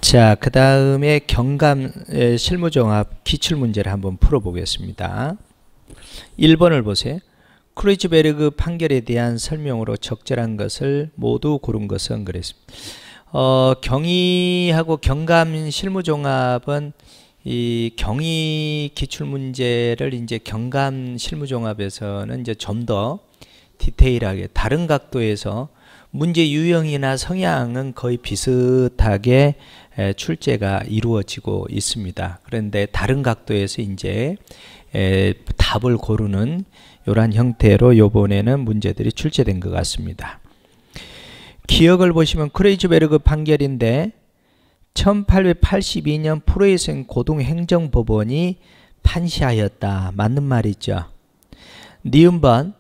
자, 그 다음에 경감 실무종합 기출문제를 한번 풀어보겠습니다. 1번을 보세요. 크로이츠베르그 판결에 대한 설명으로 적절한 것을 모두 고른 것은 그랬습니다. 경위하고 경감 실무종합은 이 경위 기출문제를 이제 경감 실무종합에서는 이제 좀 더 디테일하게 다른 각도에서 문제 유형이나 성향은 거의 비슷하게 출제가 이루어지고 있습니다. 그런데 다른 각도에서 이제 답을 고르는 이러한 형태로 요번에는 문제들이 출제된 것 같습니다. 기억을 보시면 크로이츠베르그 판결인데 1882년 프로이센 고등행정법원이 판시하였다. 맞는 말이죠. 니은번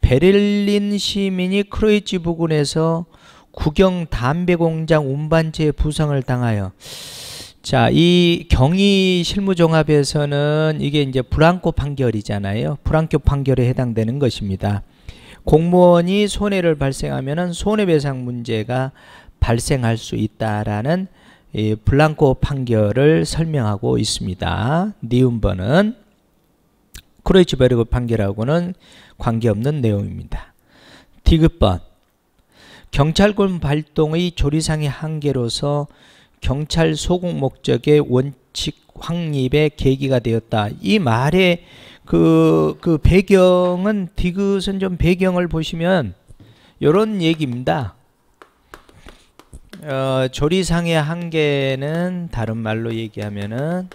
베를린 시민이 크로이츠 부근에서 국영 담배 공장 운반체 부상을 당하여, 자, 이 경위 실무종합에서는 이게 이제 브랑코 판결이잖아요. 브랑코 판결에 해당되는 것입니다. 공무원이 손해를 발생하면은 손해배상 문제가 발생할 수 있다라는 이 블랑코 판결을 설명하고 있습니다. 니은번은 크로이츠베르그 판결하고는 관계없는 내용입니다. 디귿번 경찰권 발동의 조리상의 한계로서 경찰 소국 목적의 원칙 확립의 계기가 되었다. 이 말의 그 배경은, 디귿은 좀 배경을 보시면 이런 얘기입니다. 조리상의 한계는 다른 말로 얘기하면은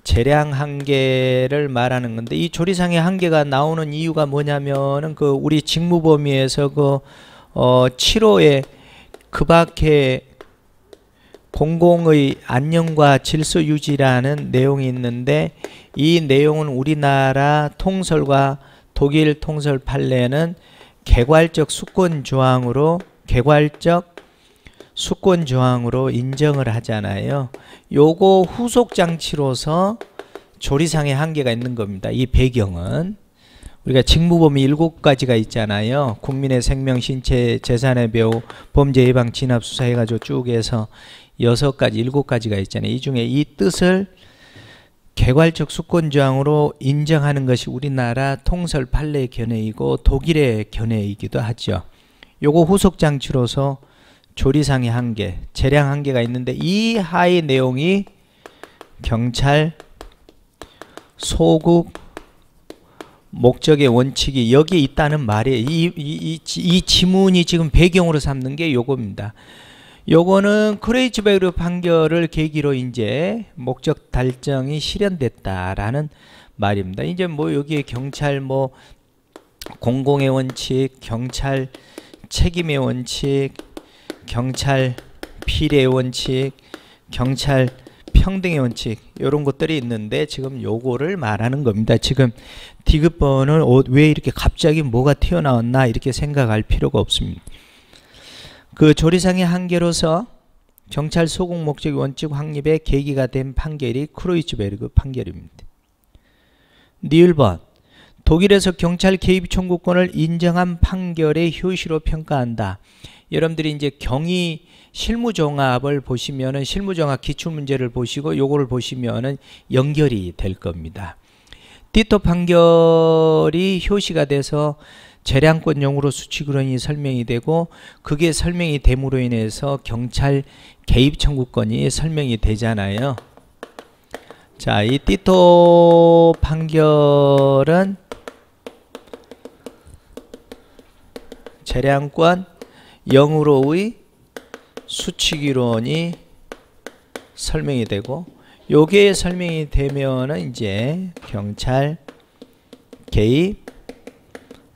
재량 한계를 말하는 건데, 이 조리상의 한계가 나오는 이유가 뭐냐면은 그 우리 직무범위에서 그 7호에 그 밖에 공공의 안녕과 질서 유지라는 내용이 있는데, 이 내용은 우리나라 통설과 독일 통설 판례는 개괄적 수권 조항으로 인정을 하잖아요. 요거 후속 장치로서 조리상의 한계가 있는 겁니다. 이 배경은 우리가 직무범위 7가지가 있잖아요. 국민의 생명, 신체, 재산의 배후, 범죄 예방, 진압, 수사 해가지고 쭉 해서 6가지, 7가지가 있잖아요. 이 중에 이 뜻을 개괄적 수권 조항으로 인정하는 것이 우리나라 통설 판례의 견해이고 독일의 견해이기도 하죠. 요거 후속 장치로서 조리상의 한계, 재량 한계가 있는데, 이 하의 내용이 경찰 소국 목적의 원칙이 여기에 있다는 말이에요. 이 지문이 지금 배경으로 삼는 게 요겁니다. 요거는 크로이츠베르그 판결을 계기로 이제 목적 달성이 실현됐다라는 말입니다. 이제 뭐 여기에 경찰 뭐 공공의 원칙, 경찰 책임의 원칙, 경찰 필의 원칙, 경찰 평등의 원칙, 이런 것들이 있는데 지금 요거를 말하는 겁니다. 지금 디귿번을 왜 이렇게 갑자기 뭐가 튀어나왔나 이렇게 생각할 필요가 없습니다. 그 조리상의 한계로서 경찰 소국 목적의 원칙 확립의 계기가 된 판결이 크로이츠베르그 판결입니다. 니을번 독일에서 경찰 개입 청구권을 인정한 판결의 효시로 평가한다. 여러분들이 이제 경위 실무종합을 보시면은 실무종합 기출문제를 보시고 요거를 보시면은 연결이 될 겁니다. 띠토 판결이 효시가 돼서 재량권용으로 수취근원이 설명이 되고, 그게 설명이 됨으로 인해서 경찰 개입 청구권이 설명이 되잖아요. 자, 이 띠토 판결은 재량권 0으로의 수취기론이 설명이 되고, 요게 설명이 되면은 이제 경찰 개입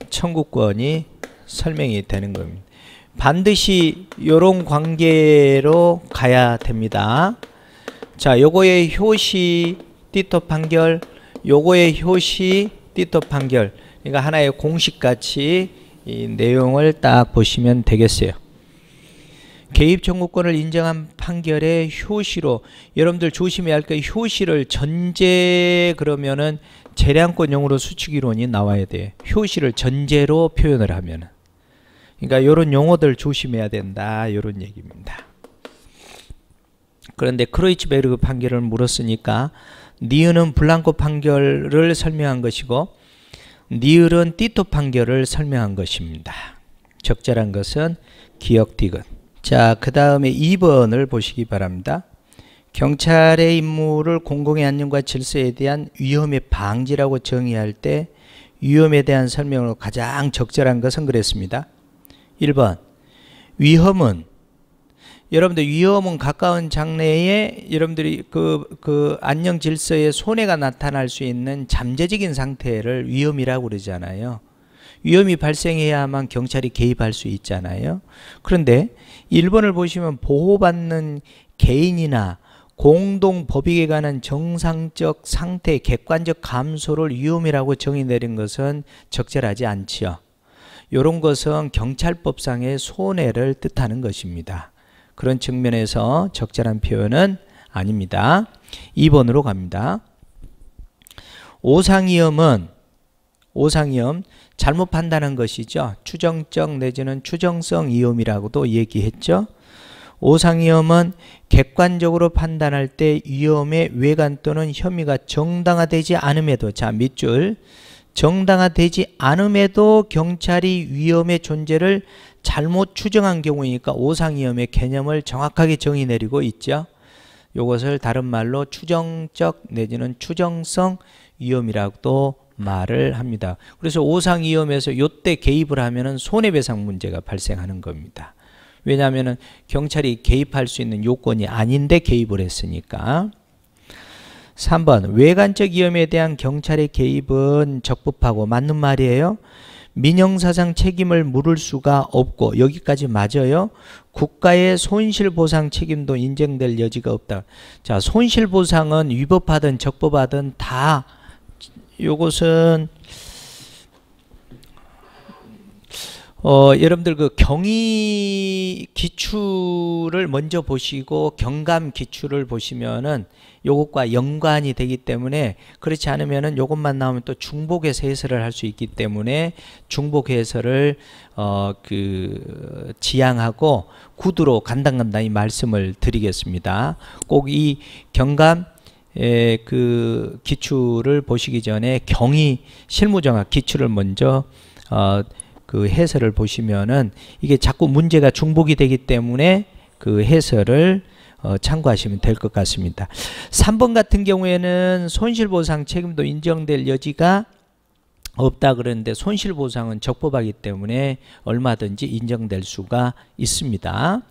청구권이 설명이 되는 겁니다. 반드시 요런 관계로 가야 됩니다. 자, 요거의 효시 띠토 판결, 요거의 효시 띠토 판결, 그러니까 하나의 공식같이 이 내용을 딱 보시면 되겠어요. 개입 청구권을 인정한 판결의 효시로, 여러분들 조심해야 할 게, 효시를 전제 그러면은 재량권용으로 수취기론이 나와야 돼요. 효시를 전제로 표현을 하면은. 그러니까 이런 용어들 조심해야 된다, 이런 얘기입니다. 그런데 크로이츠베르그 판결을 물었으니까 니은은 블랑코 판결을 설명한 것이고 니을은 띠토 판결을 설명한 것입니다. 적절한 것은 기억 디귿. 자, 그 다음에 2번을 보시기 바랍니다. 경찰의 임무를 공공의 안녕과 질서에 대한 위험의 방지라고 정의할 때 위험에 대한 설명으로 가장 적절한 것은 그랬습니다. 1번 위험은, 여러분들 위험은 가까운 장래에 여러분들이 그 안녕 질서에 손해가 나타날 수 있는 잠재적인 상태를 위험이라고 그러잖아요. 위험이 발생해야만 경찰이 개입할 수 있잖아요. 그런데 1번을 보시면 보호받는 개인이나 공동 법익에 관한 정상적 상태의 객관적 감소를 위험이라고 정의 내린 것은 적절하지 않지요. 이런 것은 경찰법상의 손해를 뜻하는 것입니다. 그런 측면에서 적절한 표현은 아닙니다. 2번으로 갑니다. 오상위험은, 오상위험 잘못 판단한 것이죠. 추정적 내지는 추정성 위험이라고도 얘기했죠. 오상위험은 객관적으로 판단할 때 위험의 외관 또는 혐의가 정당화되지 않음에도, 자 밑줄, 정당화되지 않음에도 경찰이 위험의 존재를 잘못 추정한 경우이니까 오상위험의 개념을 정확하게 정의 내리고 있죠. 이것을 다른 말로 추정적 내지는 추정성 위험이라고도 말을 합니다. 그래서 오상위험에서 요때 개입을 하면은 손해배상 문제가 발생하는 겁니다. 왜냐하면 경찰이 개입할 수 있는 요건이 아닌데 개입을 했으니까. 3번 외관적 위험에 대한 경찰의 개입은 적법하고 맞는 말이에요. 민형사상 책임을 물을 수가 없고, 여기까지 맞아요. 국가의 손실보상 책임도 인정될 여지가 없다. 자, 손실보상은 위법하든 적법하든 다 요것은 여러분들 그 경위 기출을 먼저 보시고 경감 기출을 보시면은 요것과 연관이 되기 때문에, 그렇지 않으면은 요것만 나오면 또 중복해서 해설을 할 수 있기 때문에 중복 해설을 지향하고 구두로 간단간단히 말씀을 드리겠습니다. 꼭 이 경감 그 기출을 보시기 전에 경위 실무정학 기출을 먼저 그 해설을 보시면은 이게 자꾸 문제가 중복이 되기 때문에 그 해설을 참고하시면 될 것 같습니다. 3번 같은 경우에는 손실보상 책임도 인정될 여지가 없다 그러는데 손실보상은 적법하기 때문에 얼마든지 인정될 수가 있습니다.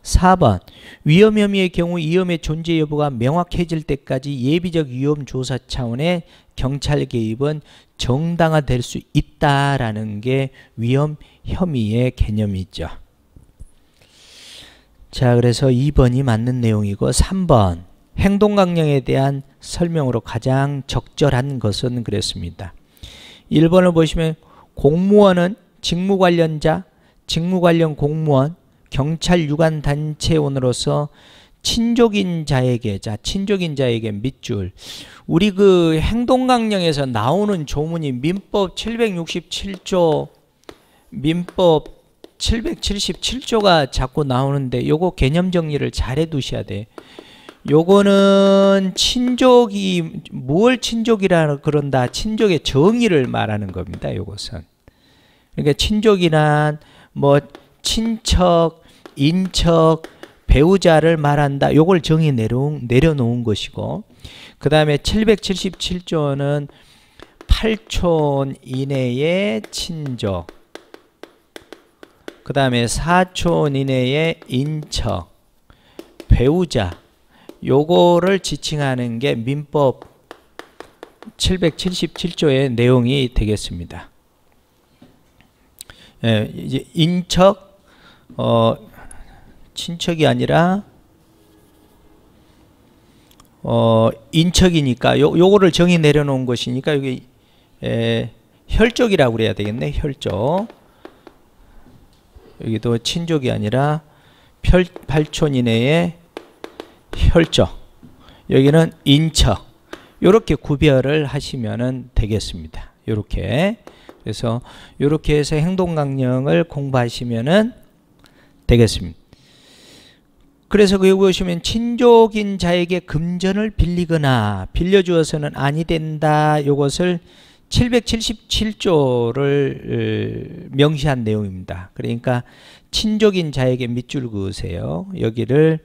4번 위험 혐의의 경우 위험의 존재 여부가 명확해질 때까지 예비적 위험 조사 차원의 경찰 개입은 정당화될 수 있다라는 게 위험 혐의의 개념이죠. 자, 그래서 2번이 맞는 내용이고 3번 행동강령에 대한 설명으로 가장 적절한 것은 그랬습니다. 1번을 보시면 공무원은 직무 관련자, 직무 관련 공무원, 경찰 유관 단체원으로서 친족인 자에게, 자 친족인 자에게 밑줄, 우리 그 행동강령에서 나오는 조문이 민법 767조, 민법 777조가 자꾸 나오는데 요거 개념 정리를 잘 해두셔야 돼. 요거는 친족이 뭘 친족이라 그런다, 친족의 정의를 말하는 겁니다. 요것은 그러니까 친족이란 뭐 친척, 인척, 배우자를 말한다. 요걸 정의 내려놓은 것이고, 그 다음에 777조는 8촌 이내의 친족, 그 다음에 4촌 이내의 인척, 배우자, 요거를 지칭하는 게 민법 777조의 내용이 되겠습니다. 예, 이제 인척, 친척이 아니라 인척이니까 요거를 정의 내려놓은 것이니까 여기 혈족이라고 그래야 되겠네. 혈족. 여기도 친족이 아니라 8촌 이내의 혈족, 여기는 인척. 요렇게 구별을 하시면 되겠습니다. 요렇게. 그래서 요렇게 해서 행동강령을 공부하시면 되겠습니다. 그래서 거기 보시면 친족인 자에게 금전을 빌리거나 빌려주어서는 아니 된다. 이것을 777조를 명시한 내용입니다. 그러니까 친족인 자에게 밑줄 그으세요. 여기를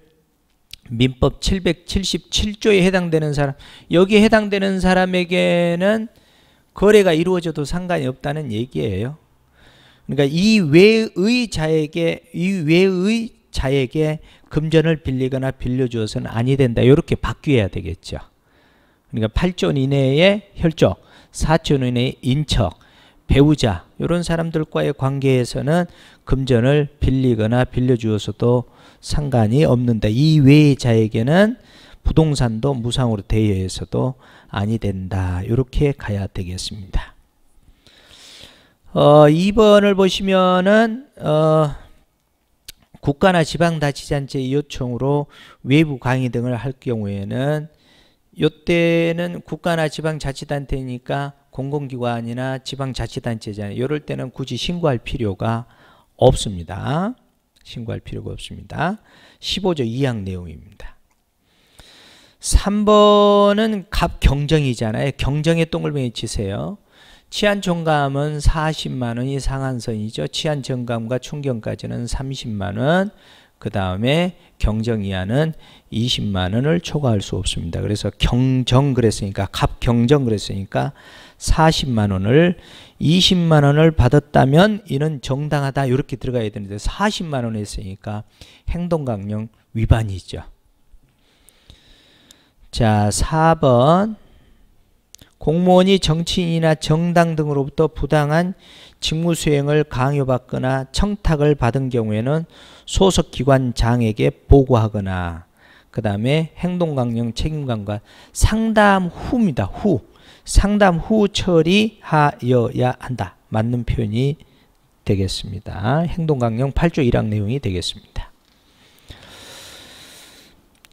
민법 777조에 해당되는 사람, 여기에 해당되는 사람에게는 거래가 이루어져도 상관이 없다는 얘기예요. 그러니까 이 외의 자에게 금전을 빌리거나 빌려주어서는 아니 된다. 이렇게 바뀌어야 되겠죠. 그러니까 8조 이내의 혈족, 4조 이내의 인척, 배우자 이런 사람들과의 관계에서는 금전을 빌리거나 빌려주어서도 상관이 없는다. 이 외의 자에게는 부동산도 무상으로 대여해서도 아니 된다. 이렇게 가야 되겠습니다. 2번을 보시면은 국가나 지방자치단체 요청으로 외부 강의 등을 할 경우에는 이때는 국가나 지방자치단체니까 공공기관이나 지방자치단체잖아요. 이럴 때는 굳이 신고할 필요가 없습니다. 신고할 필요가 없습니다. 15조 2항 내용입니다. 3번은 갑경정이잖아요. 경정의 동글뱅이 치세요. 치안총감은 40만원이 상한선이죠. 치안정감과 충경까지는 30만원, 그 다음에 경정이하는 20만원을 초과할 수 없습니다. 그래서 경정 그랬으니까, 갑경정 그랬으니까 40만원을 20만원을 받았다면 이는 정당하다 이렇게 들어가야 되는데 40만원 했으니까 행동강령 위반이죠. 자, 4번 공무원이 정치인이나 정당 등으로부터 부당한 직무수행을 강요받거나 청탁을 받은 경우에는 소속기관장에게 보고하거나, 그 다음에 행동강령 책임관과 상담 후입니다. 후. 상담 후 처리하여야 한다. 맞는 표현이 되겠습니다. 행동강령 8조 1항 내용이 되겠습니다.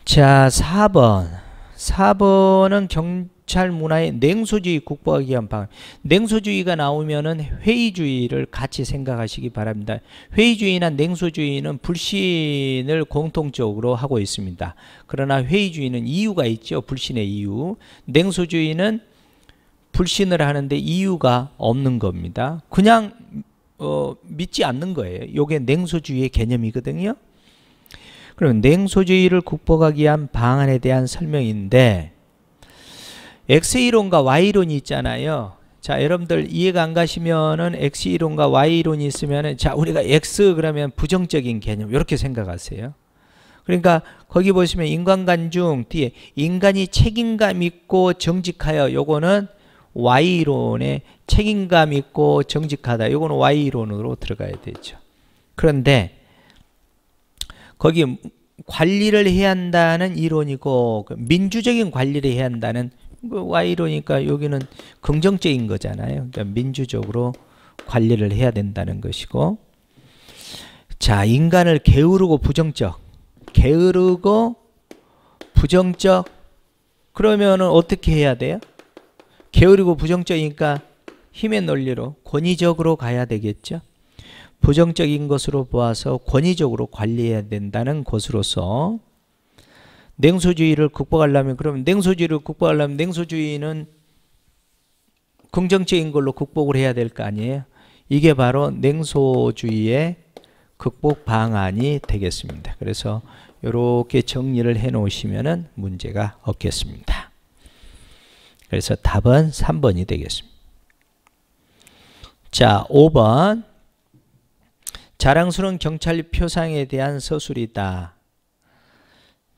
자, 4번은 경찰 문화의 냉소주의 국보하기 위한 방안. 냉소주의가 나오면은 회의주의를 같이 생각하시기 바랍니다. 회의주의나 냉소주의는 불신을 공통적으로 하고 있습니다. 그러나 회의주의는 이유가 있죠. 불신의 이유. 냉소주의는 불신을 하는데 이유가 없는 겁니다. 그냥 믿지 않는 거예요. 이게 냉소주의의 개념이거든요. 그럼 냉소주의를 극복하기 위한 방안에 대한 설명인데, X이론과 Y이론이 있잖아요. 자, 여러분들 이해가 안 가시면은 X이론과 Y이론이 있으면은, 자, 우리가 X 그러면 부정적인 개념 이렇게 생각하세요. 그러니까 거기 보시면 인간관 중 뒤에 인간이 책임감 있고 정직하여, 요거는 Y이론의 책임감 있고 정직하다. 요거는 Y이론으로 들어가야 되죠. 그런데 거기 관리를 해야 한다는 이론이고 민주적인 관리를 해야 한다는 Y이론이니까 여기는 긍정적인 거잖아요. 그러니까 민주적으로 관리를 해야 된다는 것이고, 자, 인간을 게으르고 부정적, 게으르고 부정적, 그러면은 어떻게 해야 돼요? 게으르고 부정적이니까 힘의 논리로 권위적으로 가야 되겠죠. 부정적인 것으로 보아서 권위적으로 관리해야 된다는 것으로서 냉소주의를 극복하려면, 그러면 냉소주의를 극복하려면 냉소주의는 긍정적인 걸로 극복을 해야 될 거 아니에요. 이게 바로 냉소주의의 극복 방안이 되겠습니다. 그래서 이렇게 정리를 해 놓으시면 문제가 없겠습니다. 그래서 답은 3번이 되겠습니다. 자, 5번 자랑스러운 경찰 표상에 대한 서술이다.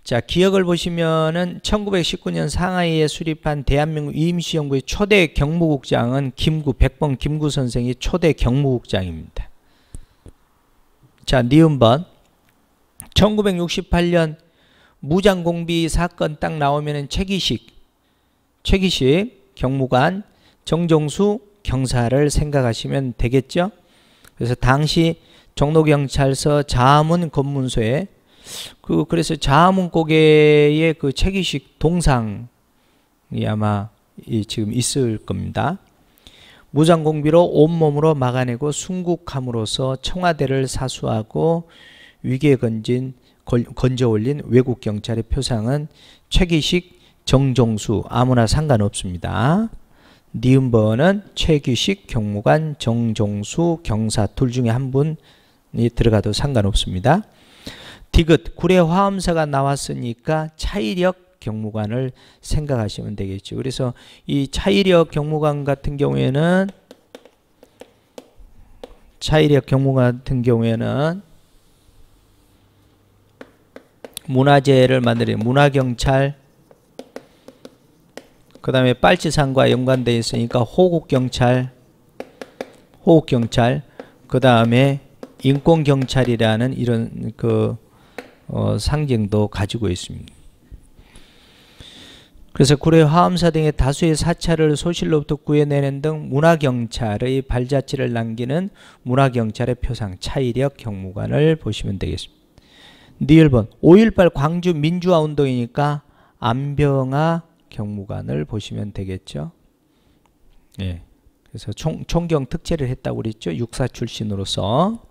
자, 기억을 보시면은 1919년 상하이에 수립한 대한민국 임시정부의 초대 경무국장은 백범 김구 선생이 초대 경무국장입니다. 자, 니은번 1968년 무장공비 사건 딱 나오면은 최기식 경무관, 정종수 경사를 생각하시면 되겠죠. 그래서 당시 종로경찰서 자문 검문소에 그래서 자문 고개의 그 최기식 동상이 아마 지금 있을 겁니다. 무장공비로 온몸으로 막아내고 순국함으로써 청와대를 사수하고 위기에 건진 건져 올린 외국 경찰의 표상은 최기식, 정종수 아무나 상관없습니다. 니은번은 최기식 경무관, 정종수 경사 둘 중에 한 분이 들어가도 상관없습니다. 디귿 구례 화엄사가 나왔으니까 차이력 경무관을 생각하시면 되겠죠. 그래서 이 차이력 경무관 같은 경우에는 문화재를 만드는 문화경찰, 그 다음에 빨치산과 연관되어 있으니까 호국경찰, 그 다음에 인권경찰이라는 이런 상징도 가지고 있습니다. 그래서 구례 화엄사 등의 다수의 사찰을 소실로부터 구해내는 등 문화경찰의 발자취를 남기는 문화경찰의 표상 차이력 경무관을 보시면 되겠습니다. 니을번 5.18 광주 민주화 운동이니까 안병하 경무관을 보시면 되겠죠. 예. 그래서 총경 특채를 했다고 그랬죠. 육사 출신으로서.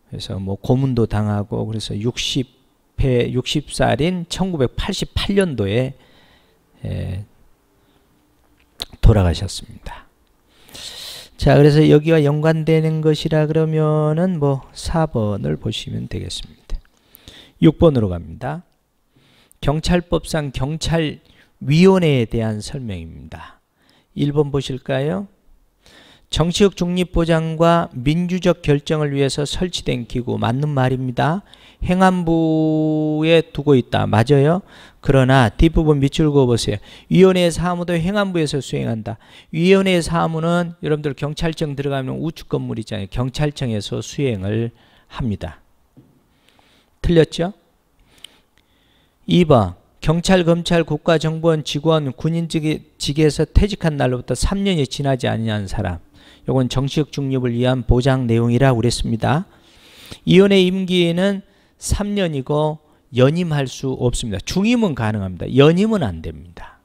그래서 뭐 고문도 당하고 그래서 60살인 1988년도에 돌아가셨습니다. 자, 그래서 여기와 연관되는 것이라 그러면은 뭐 4번을 보시면 되겠습니다. 6번으로 갑니다. 경찰법상 경찰위원회에 대한 설명입니다. 1번 보실까요? 정치적 중립보장과 민주적 결정을 위해서 설치된 기구, 맞는 말입니다. 행안부에 두고 있다. 맞아요. 그러나 뒷부분 밑줄 그어보세요. 위원회의 사무도 행안부에서 수행한다. 위원회의 사무는 여러분들 경찰청 들어가면 우측 건물 있잖아요. 경찰청에서 수행을 합니다. 틀렸죠? 2번 경찰, 검찰, 국가정보원, 직원, 군인직에서 퇴직한 날로부터 3년이 지나지 아니한 사람, 이건 정치적 중립을 위한 보장 내용이라고 그랬습니다. 위원회 임기는 3년이고 연임할 수 없습니다. 중임은 가능합니다. 연임은 안 됩니다.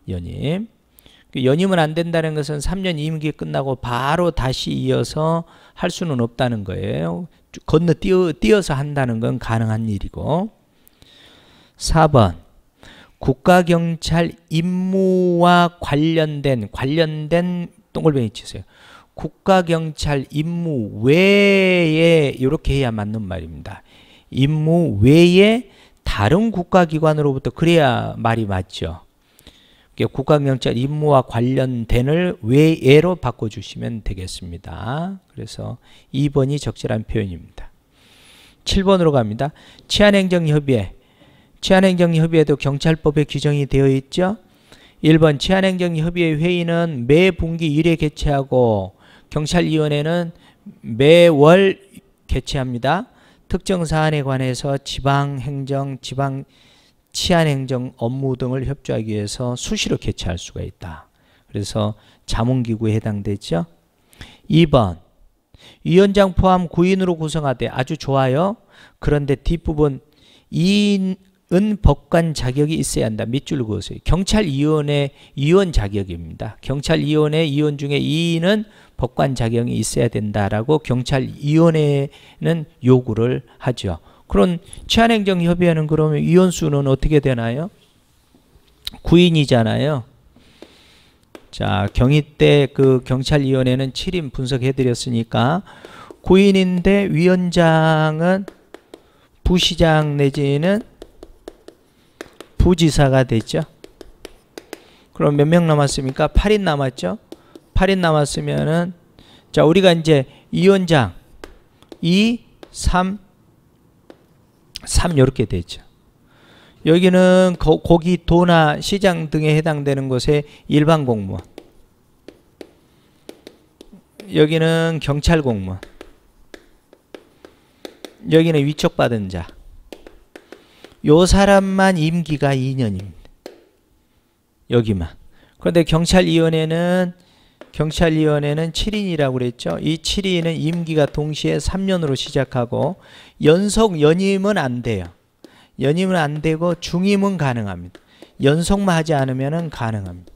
연임은 안 된다는 것은 3년 임기 끝나고 바로 다시 이어서 할 수는 없다는 거예요. 건너뛰어서 한다는 건 가능한 일이고. 4번 국가경찰 임무와 관련된 동글뱅이 치세요. 국가경찰 임무 외에 이렇게 해야 맞는 말입니다. 임무 외에 다른 국가기관으로부터, 그래야 말이 맞죠. 국가경찰 임무와 관련된을 외에로 바꿔주시면 되겠습니다. 그래서 2번이 적절한 표현입니다. 7번으로 갑니다. 치안행정협의회. 치안행정협의회도 경찰법에 규정이 되어 있죠. 1번 치안행정협의회 회의는 매 분기 1회 개최하고 경찰위원회는 매월 개최합니다. 특정 사안에 관해서 지방행정, 치안행정 업무 등을 협조하기 위해서 수시로 개최할 수가 있다. 그래서 자문기구에 해당되죠. 2번 위원장 포함 9인으로 구성하되, 아주 좋아요. 그런데 뒷부분 2인은 법관 자격이 있어야 한다. 밑줄 그으세요. 경찰위원회 위원 자격입니다. 경찰위원회 위원 중에 2인은 법관 자격이 있어야 된다라고 경찰위원회는 요구를 하죠. 그런 치안행정협의회는 그러면 위원 수는 어떻게 되나요? 9인이잖아요. 자, 경희 때 그 경찰위원회는 7인 분석해드렸으니까 9인인데 위원장은 부시장 내지는 부지사가 됐죠. 그럼 몇 명 남았습니까? 8인 남았죠. 8인 남았으면은, 자, 우리가 이제 위원장 2, 3 이렇게 되죠. 여기는 고기, 도나 시장 등에 해당되는 곳의 일반 공무원, 여기는 경찰 공무원, 여기는 위촉받은 자. 요 사람만 임기가 2년입니다. 여기만. 그런데 경찰위원회는 7인이라고 그랬죠. 이 7인은 임기가 동시에 3년으로 시작하고 연임은 안 돼요. 연임은 안 되고 중임은 가능합니다. 연속만 하지 않으면 가능합니다.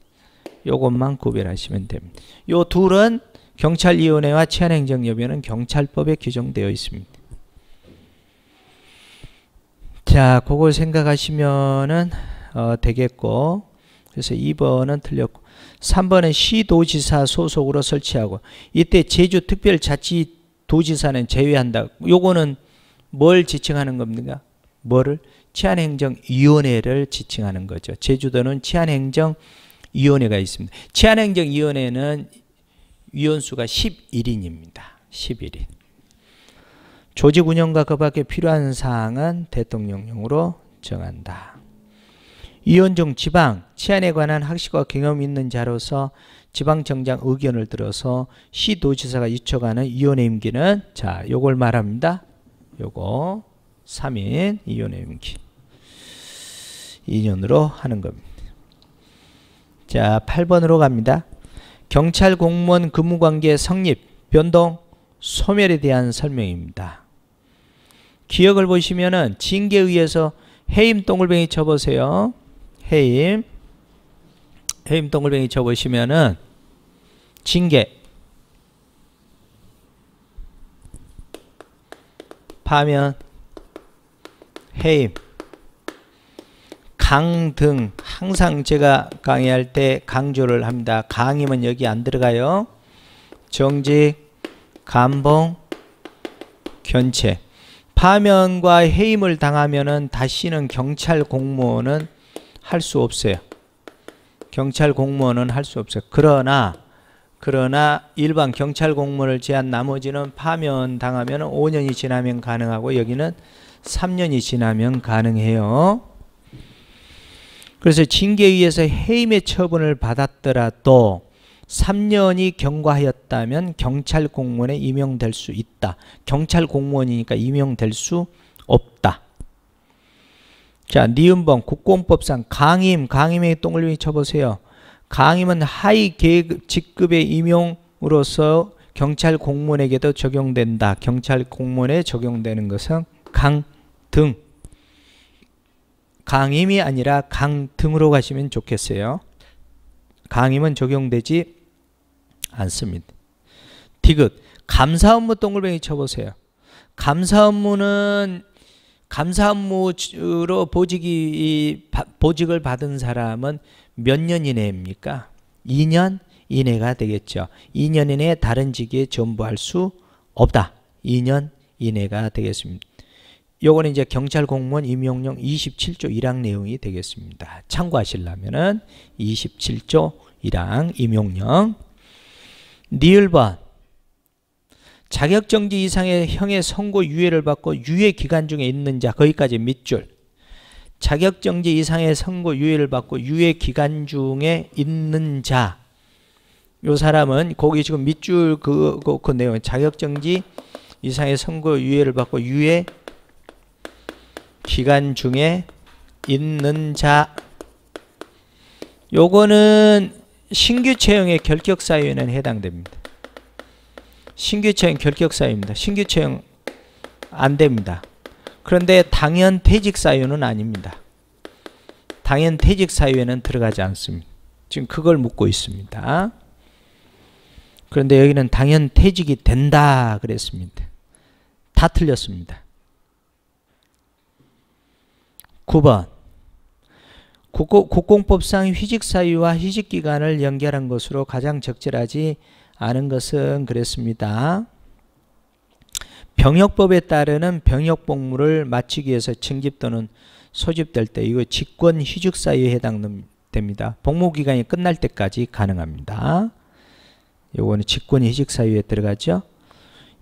요것만 구별하시면 됩니다. 요 둘은 경찰위원회와 치안행정협의회는 경찰법에 규정되어 있습니다. 자, 그걸 생각하시면은 되겠고, 그래서 2번은 틀렸고, 3번은 시도지사 소속으로 설치하고, 이때 제주특별자치도지사는 제외한다. 요거는 뭘 지칭하는 겁니까? 뭐를? 치안행정위원회를 지칭하는 거죠. 제주도는 치안행정위원회가 있습니다. 치안행정위원회는 위원수가 11인입니다. 11인. 조직 운영과 그 밖에 필요한 사항은 대통령령으로 정한다. 위원중 지방 치안에 관한 학식과 경험 있는 자로서 지방청장 의견을 들어서 시도지사가 요청하는 위원회 임기는 자, 요걸 말합니다. 요거 3인 위원회 임기 2년으로 하는 겁니다. 자, 8번으로 갑니다. 경찰 공무원 근무관계 성립, 변동, 소멸에 대한 설명입니다. 기억을 보시면은 징계에 의해서 해임 동글뱅이 쳐보세요. 해임 동글뱅이 쳐보시면은 징계, 파면, 해임, 강등. 항상 제가 강의할 때 강조를 합니다. 강임은 여기 안 들어가요. 정직, 감봉, 견체. 파면과 해임을 당하면은 다시는 경찰 공무원은 할 수 없어요. 경찰 공무원은 할 수 없어요. 그러나 일반 경찰 공무원을 제한 나머지는 파면 당하면 5년이 지나면 가능하고 여기는 3년이 지나면 가능해요. 그래서 징계에 의해서 해임의 처분을 받았더라도 3년이 경과하였다면 경찰 공무원에 임용될 수 있다. 경찰 공무원이니까 임용될 수 없다. 자, 니은번 국공법상 강임의 동글뱅이 쳐보세요. 강임은 하위 직급의 임용으로서 경찰 공무원에게도 적용된다. 경찰 공무원에 적용되는 것은 강등. 강임이 아니라 강등으로 가시면 좋겠어요. 강임은 적용되지 않습니다. 디귿 감사 업무 동글뱅이 쳐보세요. 감사 업무는 감사 업무로 보직을 받은 사람은 몇 년 이내입니까? 2년 이내가 되겠죠. 2년 이내에 다른 직위에 전부할 수 없다. 2년 이내가 되겠습니다. 요거는 이제 경찰 공무원 임용령 27조 1항 내용이 되겠습니다. 참고하시려면은 27조 1항 임용령. 니을번 자격정지 이상의 형의 선고 유예를 받고 유예 기간 중에 있는 자, 거기까지 밑줄. 자격정지 이상의 선고 유예를 받고 유예 기간 중에 있는 자, 요 사람은 거기 지금 밑줄 그 내용, 자격정지 이상의 선고 유예를 받고 유예 기간 중에 있는 자, 요거는 신규 채용의 결격 사유에는 해당됩니다. 신규 채용 결격 사유입니다. 신규 채용 안 됩니다. 그런데 당연 퇴직 사유는 아닙니다. 당연 퇴직 사유에는 들어가지 않습니다. 지금 그걸 묻고 있습니다. 그런데 여기는 당연 퇴직이 된다 그랬습니다. 다 틀렸습니다. 9번 국공법상 휴직 사유와 휴직 기간을 연결한 것으로 가장 적절하지 않은 것은 그랬습니다. 병역법에 따르는 병역 복무를 마치기 위해서 징집 또는 소집될 때 이거 직권 휴직 사유에 해당됩니다. 복무 기간이 끝날 때까지 가능합니다. 요거는 직권 휴직 사유에 들어가죠.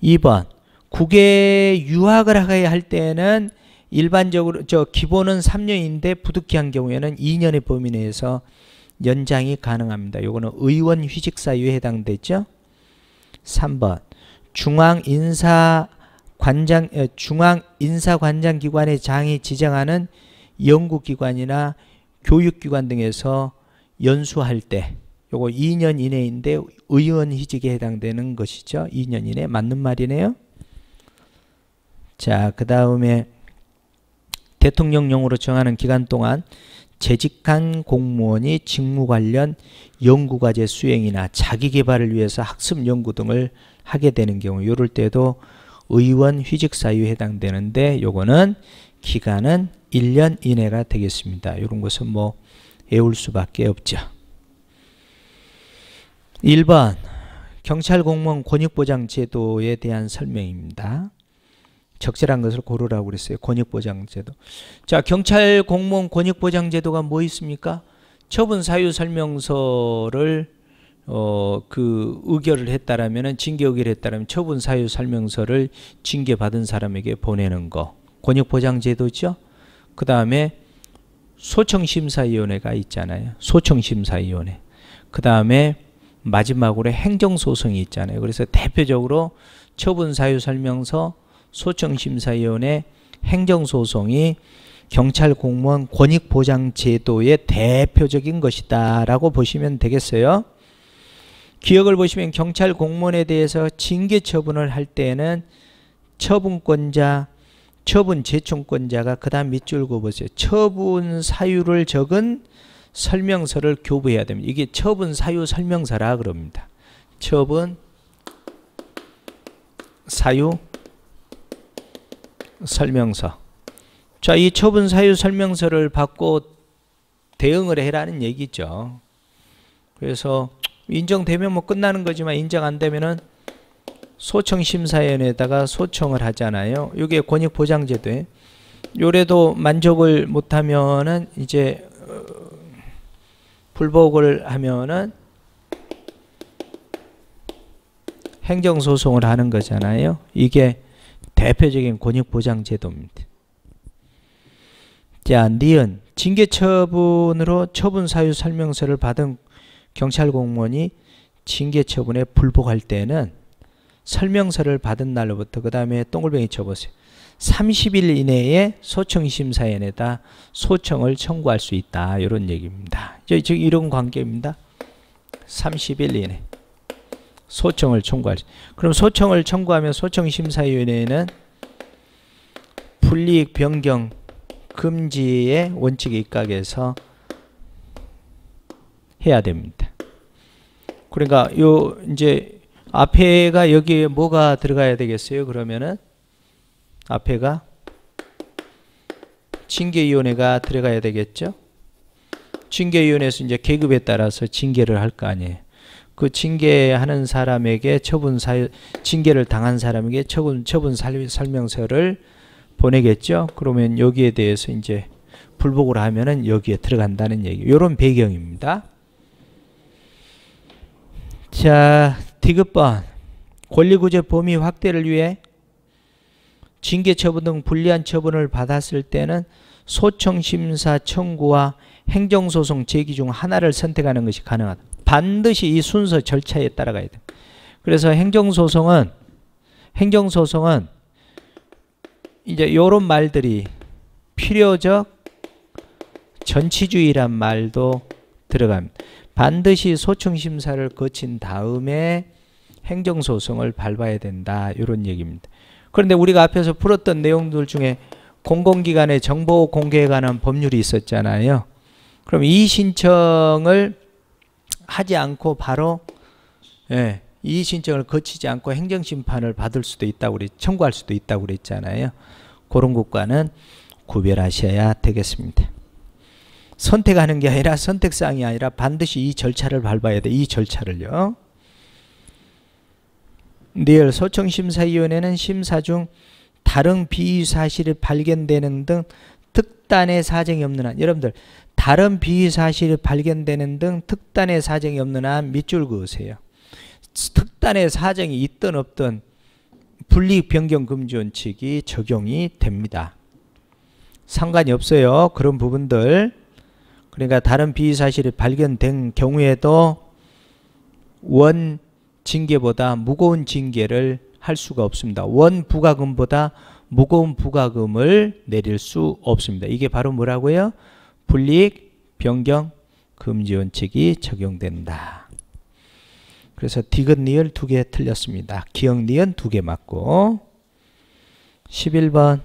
2번 국외 유학을 하게 할 때는 일반적으로 기본은 3년인데 부득이한 경우에는 2년의 범위 내에서 연장이 가능합니다. 요거는 의원 휴직 사유에 해당되죠. 3번 중앙인사관장기관의 장이 지정하는 연구기관이나 교육기관 등에서 연수할 때 요거 2년 이내인데 의원 휴직에 해당되는 것이죠. 2년 이내 맞는 말이네요. 자, 그 다음에 대통령령으로 정하는 기간 동안 재직한 공무원이 직무 관련 연구과제 수행이나 자기개발을 위해서 학습 연구 등을 하게 되는 경우 이럴 때도 의원 휴직 사유에 해당되는데 요거는 기간은 1년 이내가 되겠습니다. 이런 것은 뭐 외울 수밖에 없죠. 1번 경찰 공무원 권익보장 제도에 대한 설명입니다. 적절한 것을 고르라고 그랬어요. 권익보장 제도. 자, 경찰 공무원 권익보장 제도가 뭐 있습니까? 처분 사유 설명서를 의결을 했다라면은 징계 의결을 했다라면 처분 사유 설명서를 징계 받은 사람에게 보내는 거. 권익보장 제도죠. 그다음에 소청심사위원회가 있잖아요. 소청심사위원회. 그다음에 마지막으로 행정소송이 있잖아요. 그래서 대표적으로 처분사유설명서, 소청심사위원회, 행정소송이 경찰 공무원 권익보장제도의 대표적인 것이다 라고 보시면 되겠어요. 기억을 보시면 경찰 공무원에 대해서 징계 처분을 할 때는 처분권자, 처분 제청권자가 그 다음 밑줄 그어보세요. 처분 사유를 적은 설명서를 교부해야 됩니다. 이게 처분 사유 설명서라 그럽니다. 처분 사유 설명서. 자, 이 처분 사유 설명서를 받고 대응을 해라는 얘기죠. 그래서 인정되면 뭐 끝나는 거지만 인정 안 되면은 소청심사위원회에다가 소청을 하잖아요. 이게 권익보장제도에. 요래도 만족을 못하면은 이제 불복을 하면은 행정소송을 하는 거잖아요. 이게 대표적인 권익보장제도입니다. 자, 니은 징계처분으로 처분사유 설명서를 받은 경찰공무원이 징계처분에 불복할 때는 설명서를 받은 날로부터 그 다음에 동글뱅이 쳐보세요. 30일 이내에 소청심사위원회에다 소청을 청구할 수 있다. 이런 얘기입니다. 즉 이런 관계입니다. 30일 이내 소청을 청구할 수. 그럼 소청을 청구하면 소청심사위원회는 불이익 변경 금지의 원칙에 입각해서 해야 됩니다. 그러니까 요 이제 앞에가 여기에 뭐가 들어가야 되겠어요? 그러면은 앞에가 징계위원회가 들어가야 되겠죠? 징계위원회에서 이제 계급에 따라서 징계를 할 거 아니에요. 그 징계하는 사람에게 징계를 당한 사람에게 처분 설명서를 보내겠죠? 그러면 여기에 대해서 이제 불복을 하면은 여기에 들어간다는 얘기. 이런 배경입니다. 자, 디귿번 권리구제 범위 확대를 위해 징계 처분 등 불리한 처분을 받았을 때는 소청심사 청구와 행정소송 제기 중 하나를 선택하는 것이 가능하다. 반드시 이 순서 절차에 따라가야 돼. 그래서 행정소송은 이제 이런 말들이 필요적 전치주의란 말도 들어갑니다. 반드시 소청심사를 거친 다음에 행정소송을 밟아야 된다. 이런 얘기입니다. 그런데 우리가 앞에서 풀었던 내용들 중에 공공기관의 정보 공개에 관한 법률이 있었잖아요. 그럼 이 신청을 하지 않고 바로 이 신청을 거치지 않고 행정심판을 받을 수도 있다고 청구할 수도 있다고 그랬잖아요. 그런 것과는 구별하셔야 되겠습니다. 선택하는 게 아니라 선택사항이 아니라 반드시 이 절차를 밟아야 돼. 이 절차를요. 리얼 소청심사위원회는 심사 중 다른 비위 사실이 발견되는 등 특단의 사정이 없는 한, 여러분들 다른 비위 사실이 발견되는 등 특단의 사정이 없는 한 밑줄 그으세요. 특단의 사정이 있든 없든 불이익 변경 금지 원칙이 적용이 됩니다. 상관이 없어요. 그런 부분들. 그러니까 다른 비위 사실이 발견된 경우에도 원 징계보다 무거운 징계를 할 수가 없습니다. 원 부과금보다 무거운 부과금을 내릴 수 없습니다. 이게 바로 뭐라고요? 불이익 변경 금지 원칙이 적용된다. 그래서 디귿 리을 2개 틀렸습니다. 기역 니은 2개 맞고. 11번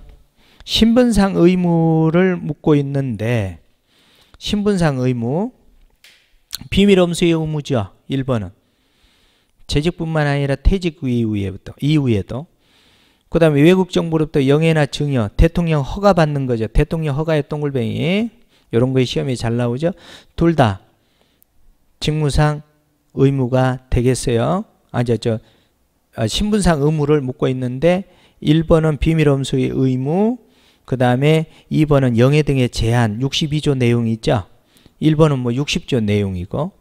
신분상 의무를 묻고 있는데 신분상 의무 비밀 엄수의 의무죠. 1번은 재직뿐만 아니라 퇴직 이후에도 그 다음에 외국 정부로부터 영해나 증여, 대통령 허가 받는 거죠. 대통령 허가의 동글뱅이. 이런 거에 시험이 잘 나오죠. 둘 다 직무상 의무가 되겠어요. 신분상 의무를 묻고 있는데 1번은 비밀 엄수의 의무, 그 다음에 2번은 영해 등의 제한 62조 내용이 있죠. 1번은 뭐 60조 내용이고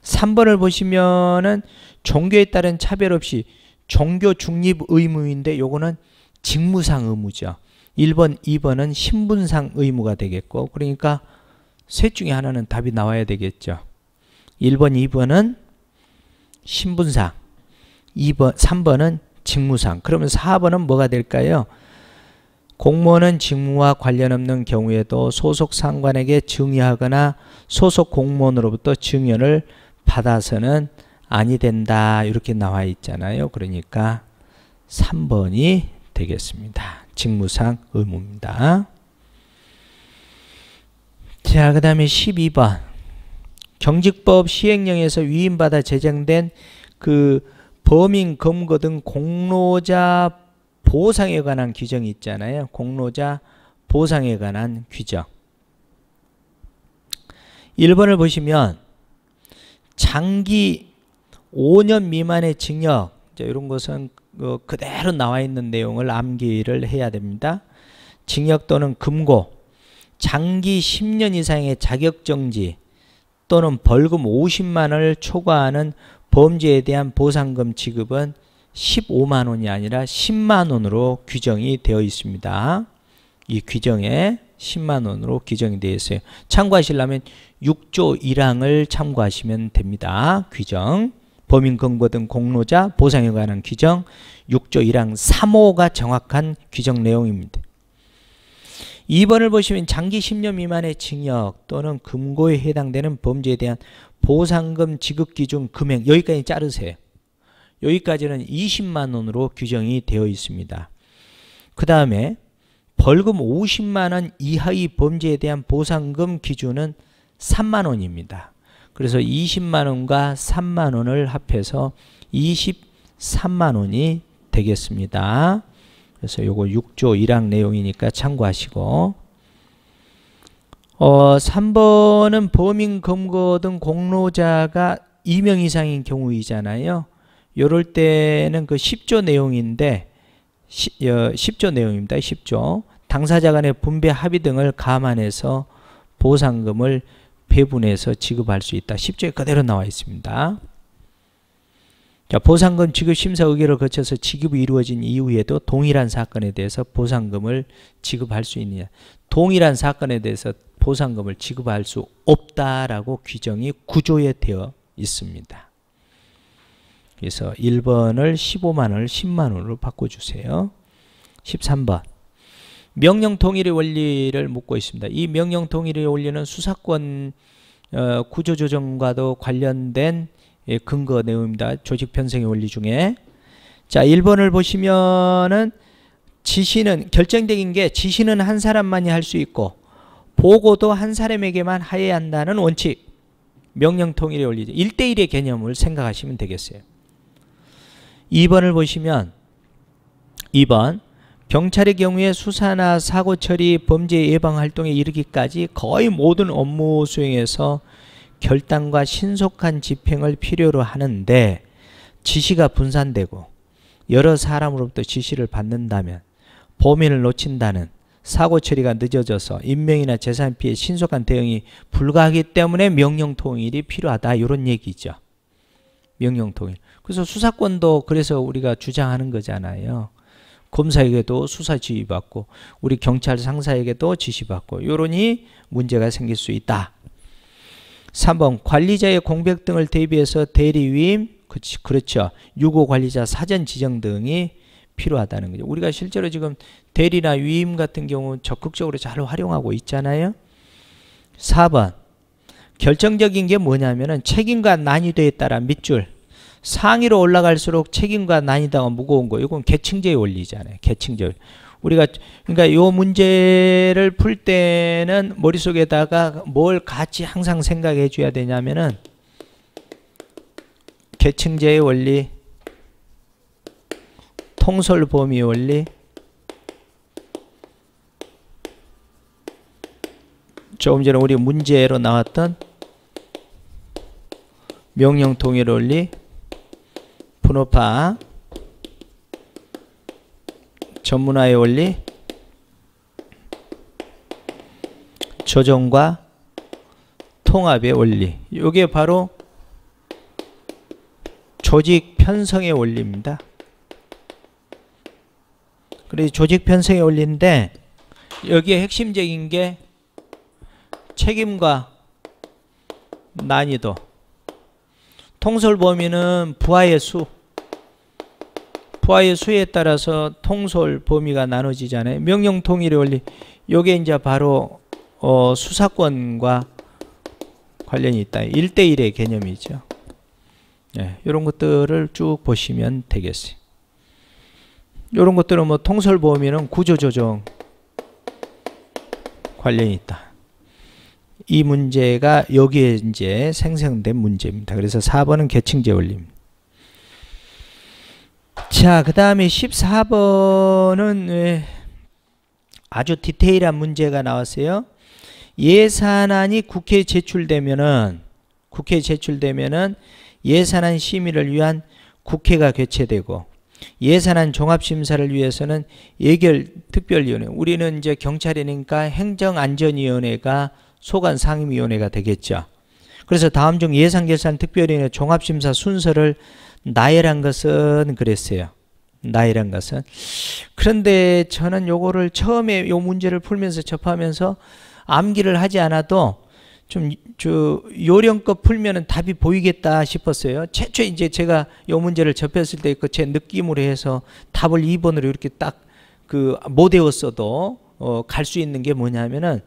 3번을 보시면은 종교에 따른 차별 없이 종교 중립 의무인데 요거는 직무상 의무죠. 1번, 2번은 신분상 의무가 되겠고 그러니까 셋 중에 하나는 답이 나와야 되겠죠. 1번, 2번은 신분상, 3번은 직무상. 그러면 4번은 뭐가 될까요? 공무원은 직무와 관련 없는 경우에도 소속 상관에게 증여하거나 소속 공무원으로부터 증여를 받아서는 아니 된다. 이렇게 나와 있잖아요. 그러니까 3번이 되겠습니다. 직무상 의무입니다. 자, 그 다음에 12번. 경직법 시행령에서 위임받아 제정된 그 범인 검거 등 공로자 보상에 관한 규정이 있잖아요. 공로자 보상에 관한 규정. 1번을 보시면 장기 5년 미만의 징역, 이런 것은 그대로 나와 있는 내용을 암기를 해야 됩니다. 징역 또는 금고, 장기 10년 이상의 자격정지 또는 벌금 50만 원을 초과하는 범죄에 대한 보상금 지급은 15만 원이 아니라 10만 원으로 규정이 되어 있습니다. 이 규정에 10만 원으로 규정이 되어 있어요. 참고하시려면 6조 1항을 참고하시면 됩니다. 규정. 범인 검거 등 공로자 보상에 관한 규정 6조 1항 3호가 정확한 규정 내용입니다. 2번을 보시면 장기 10년 미만의 징역 또는 금고에 해당되는 범죄에 대한 보상금 지급 기준 금액 여기까지 자르세요. 여기까지는 20만 원으로 규정이 되어 있습니다. 그 다음에 벌금 50만 원 이하의 범죄에 대한 보상금 기준은 3만 원입니다. 그래서 20만 원과 3만 원을 합해서 23만 원이 되겠습니다. 그래서 요거 6조 1항 내용이니까 참고하시고 3번은 범인 검거 등 공로자가 2명 이상인 경우이잖아요. 요럴 때는 그 10조 내용인데 10조 내용입니다. 10조. 당사자 간의 분배 합의 등을 감안해서 보상금을 배분해서 지급할 수 있다. 10조에 그대로 나와 있습니다. 자, 보상금 지급 심사 의결을 거쳐서 지급이 이루어진 이후에도 동일한 사건에 대해서 보상금을 지급할 수 있느냐. 동일한 사건에 대해서 보상금을 지급할 수 없다라고 규정이 구조에 되어 있습니다. 그래서 1번을 15만 원을 10만 원으로 바꿔주세요. 13번. 명령 통일의 원리를 묻고 있습니다. 이 명령 통일의 원리는 수사권 구조조정과도 관련된 근거 내용입니다. 조직 편성의 원리 중에. 자, 1번을 보시면은 지시는 결정적인 게 지시는 한 사람만이 할 수 있고 보고도 한 사람에게만 하여야 한다는 원칙. 명령 통일의 원리죠. 1대1의 개념을 생각하시면 되겠어요. 2번을 보시면 2번 경찰의 경우에 수사나 사고 처리, 범죄 예방 활동에 이르기까지 거의 모든 업무 수행에서 결단과 신속한 집행을 필요로 하는데 지시가 분산되고 여러 사람으로부터 지시를 받는다면 범인을 놓친다는 사고 처리가 늦어져서 인명이나 재산 피해 신속한 대응이 불가하기 때문에 명령 통일이 필요하다. 이런 얘기죠. 명령 통일. 그래서 수사권도 그래서 우리가 주장하는 거잖아요. 검사에게도 수사 지휘받고 우리 경찰 상사에게도 지시받고 요러니 문제가 생길 수 있다. 3번 관리자의 공백 등을 대비해서 대리 위임, 그렇죠. 유고 관리자 사전 지정 등이 필요하다는 거죠. 우리가 실제로 지금 대리나 위임 같은 경우 적극적으로 잘 활용하고 있잖아요. 4번 결정적인 게 뭐냐면은 책임과 난이도에 따라 밑줄 상위로 올라갈수록 책임과 난이도가 무거운 거. 이건 계층제의 원리잖아요. 계층제 원리. 우리가 그러니까 요 문제를 풀 때는 머릿속에다가 뭘 같이 항상 생각해 줘야 되냐면은 계층제의 원리, 통솔 범위 원리, 조금 전에 우리 문제로 나왔던 명령 통일 원리, 분업화, 전문화의 원리, 조정과 통합의 원리. 이게 바로 조직 편성의 원리입니다. 그래서 조직 편성의 원리인데 여기에 핵심적인 게 책임과 난이도. 통솔 범위는 부하의 수. 부하의 수에 따라서 통솔 범위가 나눠지잖아요. 명령 통일의 원리. 요게 이제 바로 수사권과 관련이 있다. 1대1의 개념이죠. 네, 이런 것들을 쭉 보시면 되겠어요. 이런 것들은 뭐 통솔 범위는 구조조정 관련이 있다. 이 문제가 여기에 이제 생성된 문제입니다. 그래서 4번은 계층제 원리입니다. 자, 그 다음에 14번은 아주 디테일한 문제가 나왔어요. 예산안이 국회에 제출되면은 예산안 심의를 위한 국회가 개최되고 예산안 종합심사를 위해서는 예결특별위원회, 우리는 이제 경찰이니까 행정안전위원회가 소관상임위원회가 되겠죠. 그래서 다음 중 예산결산특별위원회 종합심사 순서를 나열한 것은 그랬어요. 나열한 것은. 그런데 저는 요거를 처음에 요 문제를 풀면서 접하면서 암기를 하지 않아도 좀 요령껏 풀면은 답이 보이겠다 싶었어요. 최초에 이제 제가 요 문제를 접했을 때 그 제 느낌으로 해서 답을 2번으로 이렇게 딱 못 외웠어도 갈 수 있는 게 뭐냐면은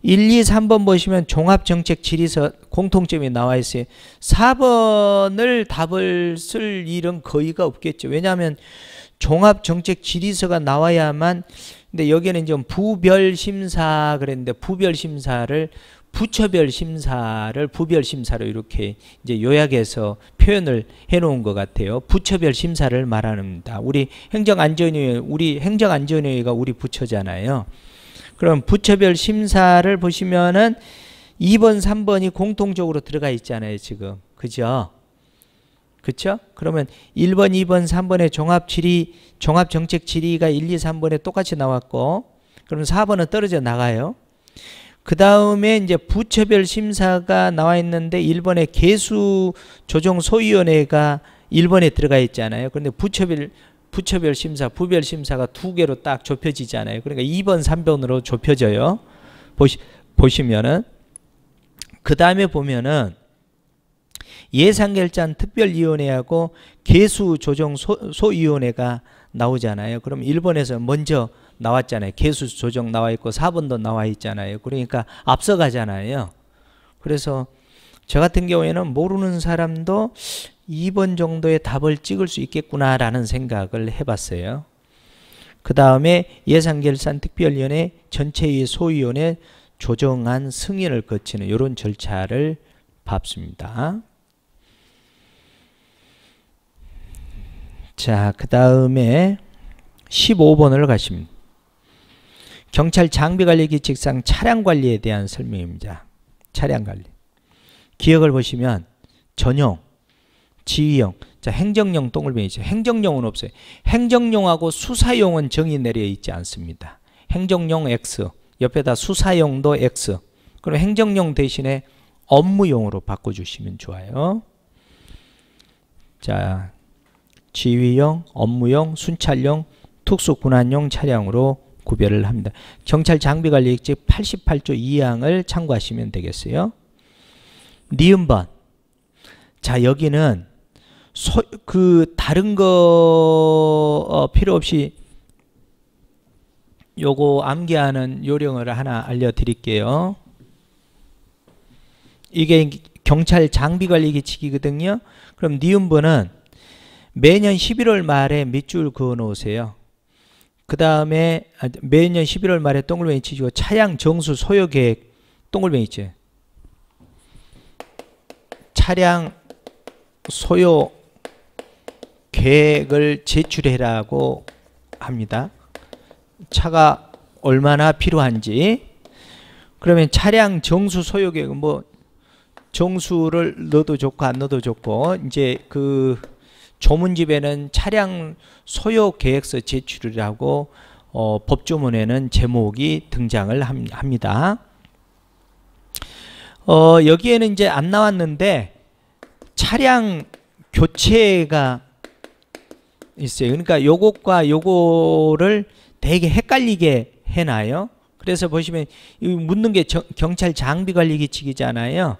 1, 2, 3번 보시면 종합정책 질의서 공통점이 나와 있어요. 4번을 답을 쓸 일은 거의가 없겠죠. 왜냐하면 종합정책 질의서가 나와야만, 근데 여기는 좀 부별 심사 그랬는데 부별 심사를 부처별 심사를 부별 심사로 이렇게 이제 요약해서 표현을 해 놓은 것 같아요. 부처별 심사를 말합니다. 우리 행정안전위가 우리 부처잖아요. 그럼 부처별 심사를 보시면은 2번, 3번이 공통적으로 들어가 있잖아요, 지금. 그죠? 그쵸? 그러면 1번, 2번, 3번의 종합정책 질의가 1, 2, 3번에 똑같이 나왔고, 그럼 4번은 떨어져 나가요. 그 다음에 이제 부처별 심사가 나와 있는데 1번에 개수조정소위원회가 1번에 들어가 있잖아요. 그런데 부처별 심사, 부별 심사가 두 개로 딱 좁혀지잖아요. 그러니까 2번, 3번으로 좁혀져요. 보시면은. 그 다음에 보면은 예산결산 특별위원회하고 개수조정소위원회가 나오잖아요. 그럼 1번에서 먼저 나왔잖아요. 개수조정 나와 있고 4번도 나와 있잖아요. 그러니까 앞서가잖아요. 그래서 저 같은 경우에는 모르는 사람도 2번 정도의 답을 찍을 수 있겠구나라는 생각을 해봤어요. 그 다음에 예산결산특별위원회 전체의 소위원회 조정안 승인을 거치는 이런 절차를 밟습니다. 자, 그 다음에 15번을 가십니다. 경찰 장비관리 규칙상 차량관리에 대한 설명입니다. 차량관리. 기억을 보시면 전용, 지휘용, 자, 행정용 동글뱅이죠. 행정용은 없어요. 행정용하고 수사용은 정의 내려 있지 않습니다. 행정용 X, 옆에다 수사용도 X. 그럼 행정용 대신에 업무용으로 바꿔주시면 좋아요. 자, 지휘용, 업무용, 순찰용, 특수군안용 차량으로 구별을 합니다. 경찰 장비관리규칙 88조 2항을 참고하시면 되겠어요. 니은번. 자, 여기는 다른 거 필요 없이 요거 암기하는 요령을 하나 알려드릴게요. 이게 경찰 장비관리규칙이거든요. 그럼 니은번은 매년 11월 말에 밑줄 그어 놓으세요. 그 다음에 매년 11월 말에 동글뱅이 치시고 차량 정수 소요 계획 동글뱅이 있죠. 차량 소요 계획을 제출해라고 합니다. 차가 얼마나 필요한지. 그러면 차량 정수 소요 계획은 뭐 정수를 넣어도 좋고 안 넣어도 좋고, 이제 그 조문집에는 차량 소요 계획서 제출이라고 법조문에는 제목이 등장을 합니다. 여기에는 이제 안 나왔는데 차량 교체가 있어요. 그러니까 요것과 요거를 되게 헷갈리게 해놔요. 그래서 보시면 묻는 게 경찰 장비관리규칙이잖아요.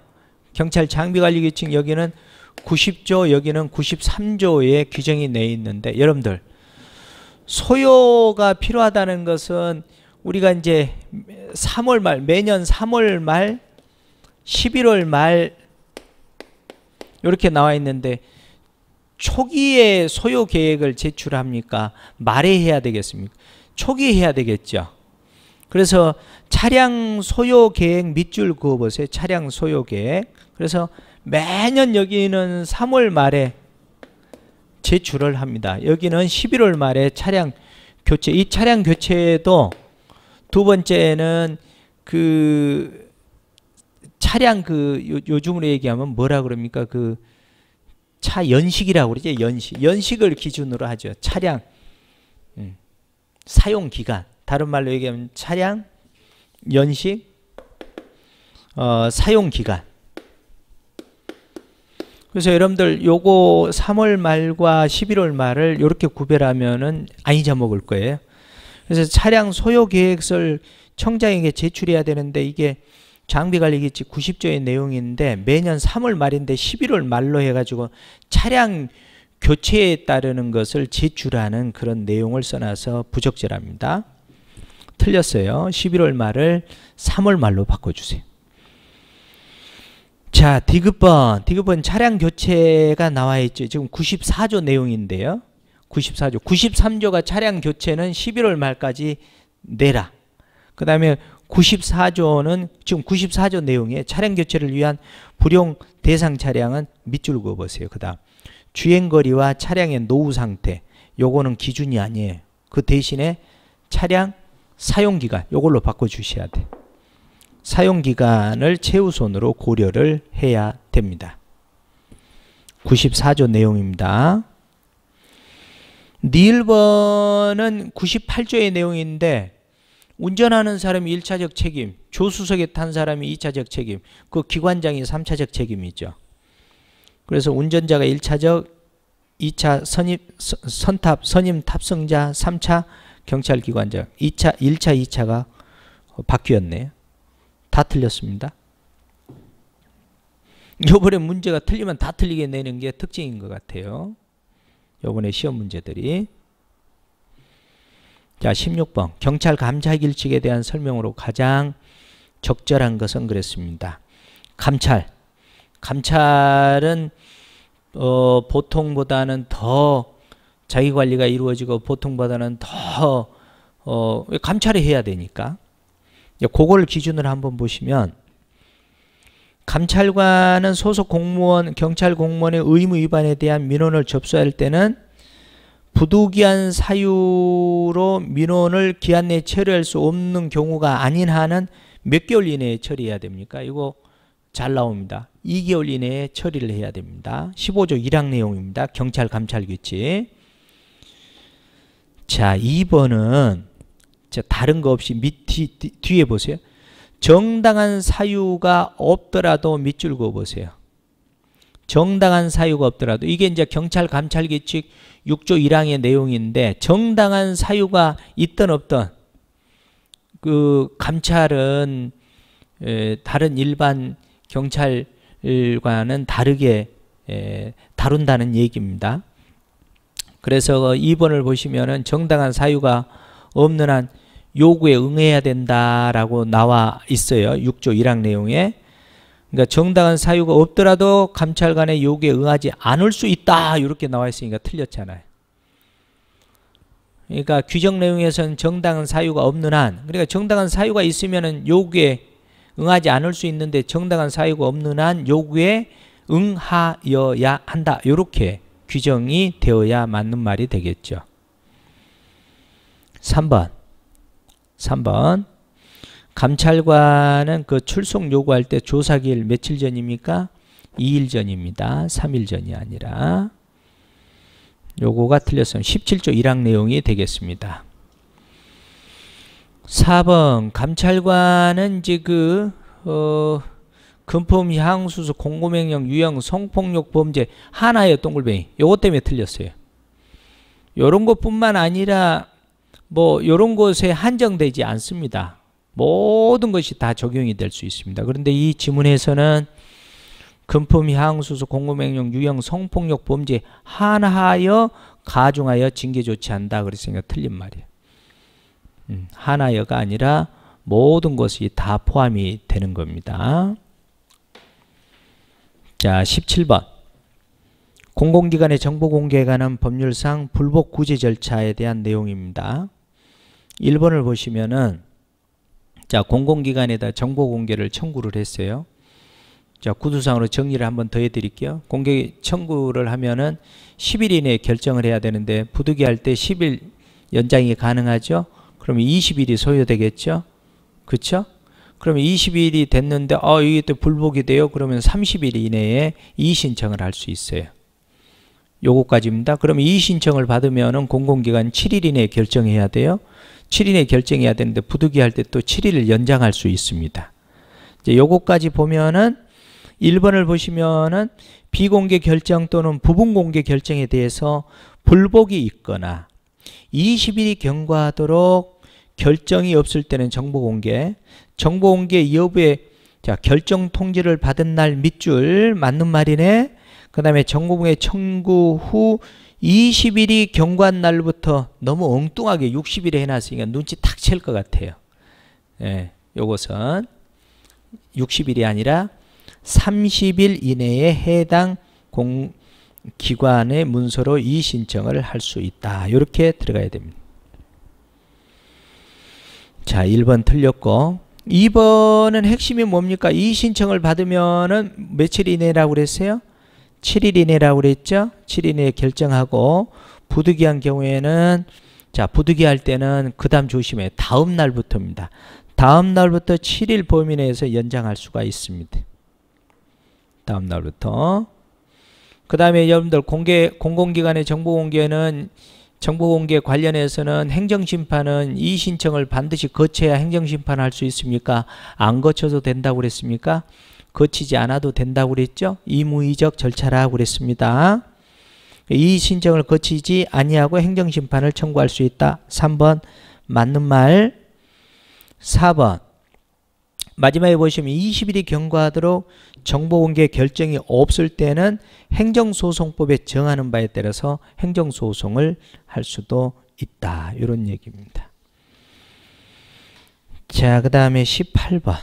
경찰 장비관리규칙 여기는 90조, 여기는 93조의 규정이 내어 있는데, 여러분들 소요가 필요하다는 것은 우리가 이제 3월 말, 매년 3월 말, 11월 말 이렇게 나와 있는데, 초기에 소요 계획을 제출합니까? 말에 해야 되겠습니까? 초기에 해야 되겠죠. 그래서 차량 소요 계획 밑줄 그어보세요. 차량 소요 계획. 그래서 매년 여기는 3월 말에 제출을 합니다. 여기는 11월 말에 차량 교체. 이 차량 교체도 두 번째는 그 차량 요즘으로 얘기하면 뭐라 그럽니까? 그 차 연식이라고 그러죠. 연식을 기준으로 하죠. 차량 사용 기간. 다른 말로 얘기하면 차량 연식 사용 기간. 그래서 여러분들 요거 3월 말과 11월 말을 이렇게 구별하면은 안 잊어먹을 거예요. 그래서 차량 소요 계획서를 청장에게 제출해야 되는데, 이게 장비관리규칙 90조의 내용인데 매년 3월 말인데 11월 말로 해가지고 차량 교체에 따르는 것을 제출하는 그런 내용을 써놔서 부적절합니다. 틀렸어요. 11월 말을 3월 말로 바꿔주세요. 자, 디귿번 차량 교체가 나와 있죠. 지금 94조 내용인데요. 94조. 93조가 차량 교체는 11월 말까지 내라. 그 다음에 94조는 지금 94조 내용이에요. 차량 교체를 위한 불용 대상 차량은 밑줄 그어보세요. 그 다음 주행거리와 차량의 노후 상태, 요거는 기준이 아니에요. 그 대신에 차량 사용기간, 요걸로 바꿔주셔야 돼. 사용기간을 최우선으로 고려를 해야 됩니다. 94조 내용입니다. 니을번은 98조의 내용인데, 운전하는 사람이 1차적 책임, 조수석에 탄 사람이 2차적 책임, 그 기관장이 3차적 책임이죠. 그래서 운전자가 1차적, 2차 선탑, 선임 탑승자, 3차 경찰기관장, 1차, 2차가 바뀌었네요. 다 틀렸습니다. 요번에 문제가 틀리면 다 틀리게 내는 게 특징인 것 같아요. 요번에 시험 문제들이. 자, 16번 경찰 감찰 규칙에 대한 설명으로 가장 적절한 것은 그랬습니다. 감찰은 보통보다는 더 자기관리가 이루어지고 보통보다는 더 감찰을 해야 되니까 그걸 기준으로 한번 보시면, 감찰관은 소속 공무원, 경찰 공무원의 의무 위반에 대한 민원을 접수할 때는 부득이한 사유로 민원을 기한 내에 처리할 수 없는 경우가 아닌 한은 몇 개월 이내에 처리해야 됩니까? 이거 잘 나옵니다. 2개월 이내에 처리를 해야 됩니다. 15조 1항 내용입니다. 경찰 감찰 규칙. 자, 2번은 다른 거 없이 뒤에 보세요. 정당한 사유가 없더라도 밑줄 그어 보세요. 정당한 사유가 없더라도, 이게 이제 경찰 감찰 규칙 6조 1항의 내용인데, 정당한 사유가 있든 없든 그 감찰은 다른 일반 경찰과는 다르게 다룬다는 얘기입니다. 그래서 2번을 보시면은 정당한 사유가 없는 한 요구에 응해야 된다라고 나와 있어요. 6조 1항 내용에. 그러니까 정당한 사유가 없더라도 감찰관의 요구에 응하지 않을 수 있다, 이렇게 나와 있으니까 틀렸잖아요. 그러니까 규정 내용에서는 정당한 사유가 없는 한, 그러니까 정당한 사유가 있으면은 요구에 응하지 않을 수 있는데, 정당한 사유가 없는 한 요구에 응하여야 한다, 이렇게 규정이 되어야 맞는 말이 되겠죠. 3번. 감찰관은 그 출석 요구할 때 조사기일 며칠 전입니까? 2일 전입니다. 3일 전이 아니라. 요거가 틀렸으면 17조 1항 내용이 되겠습니다. 4번. 감찰관은 이제 금품, 향수수, 공고명령, 유형, 성폭력 범죄 하나예요. 동글뱅이. 요것 때문에 틀렸어요. 요런 것뿐만 아니라 뭐 요런 것에 한정되지 않습니다. 모든 것이 다 적용이 될 수 있습니다. 그런데 이 지문에서는 금품, 향수수, 공고명령, 유형, 성폭력 범죄 하나하여 가중하여 징계 조치한다. 그랬으니까 틀린 말이에요. 하나여가 아니라 모든 것이 다 포함이 되는 겁니다. 자, 17번. 공공기관의 정보 공개에 관한 법률상 불복 구제 절차에 대한 내용입니다. 1번을 보시면은 자, 공공기관에다 정보 공개를 청구를 했어요. 자, 구두상으로 정리를 한번 더 해드릴게요. 공개 청구를 하면은 10일 이내에 결정을 해야 되는데 부득이할 때 10일 연장이 가능하죠. 그러면 20일이 소요되겠죠. 그쵸? 그러면 20일이 됐는데 이게 또 불복이 돼요. 그러면 30일 이내에 이의신청을 할 수 있어요. 요거까지입니다. 그러면 이의신청을 받으면은 공공기관 7일 이내에 결정해야 돼요. 7일 이내에 결정해야 되는데 부득이할 때 또 7일을 연장할 수 있습니다. 이제 요거까지 보면은 1번을 보시면은 비공개 결정 또는 부분 공개 결정에 대해서 불복이 있거나 20일이 경과하도록 결정이 없을 때는 정보공개, 정보공개 여부에 자, 결정 통지를 받은 날 밑줄 맞는 말이네. 그 다음에 정보공개 청구 후 20일이 경과한 날부터 너무 엉뚱하게 60일에 해놨으니까 눈치 탁 챌 것 같아요. 예, 요것은 60일이 아니라 30일 이내에 해당 기관의 문서로 이의신청을 할 수 있다. 이렇게 들어가야 됩니다. 자, 1번 틀렸고 2번은 핵심이 뭡니까? 이의신청을 받으면은 며칠 이내라고 그랬어요? 7일 이내라고 그랬죠? 7일 이내에 결정하고 부득이한 경우에는 자, 부득이할 때는 그 다음 조심해. 다음 날부터입니다. 다음 날부터 7일 범위 내에서 연장할 수가 있습니다. 다음 날부터. 그 다음에 여러분들 공공기관의 정보공개는 정보공개 관련해서는 행정심판은 이의신청을 반드시 거쳐야 행정심판을 할 수 있습니까? 안 거쳐도 된다고 그랬습니까? 거치지 않아도 된다고 그랬죠? 의무의적 절차라고 그랬습니다. 이의신청을 거치지 아니하고 행정심판을 청구할 수 있다. 3번 맞는 말. 4번 마지막에 보시면 20일이 경과하도록 정보공개 결정이 없을 때는 행정소송법에 정하는 바에 따라서 행정소송을 할 수도 있다. 이런 얘기입니다. 자, 그 다음에 18번.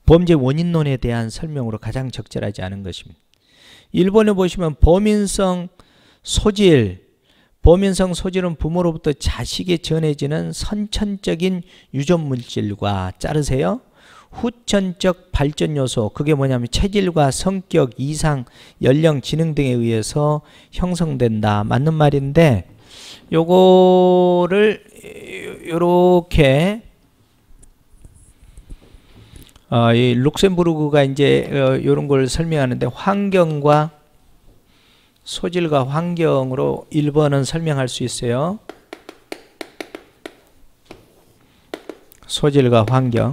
범죄 원인론에 대한 설명으로 가장 적절하지 않은 것입니다. 1번에 보시면 범인성 소질은 부모로부터 자식에 전해지는 선천적인 유전 물질과 자르세요. 후천적 발전 요소, 그게 뭐냐면 체질과 성격, 이상, 연령, 지능 등에 의해서 형성된다. 맞는 말인데 요거를 요렇게 이 룩셈부르크가 이제 요런 걸 설명하는데 환경과 소질과 환경으로 1번은 설명할 수 있어요. 소질과 환경.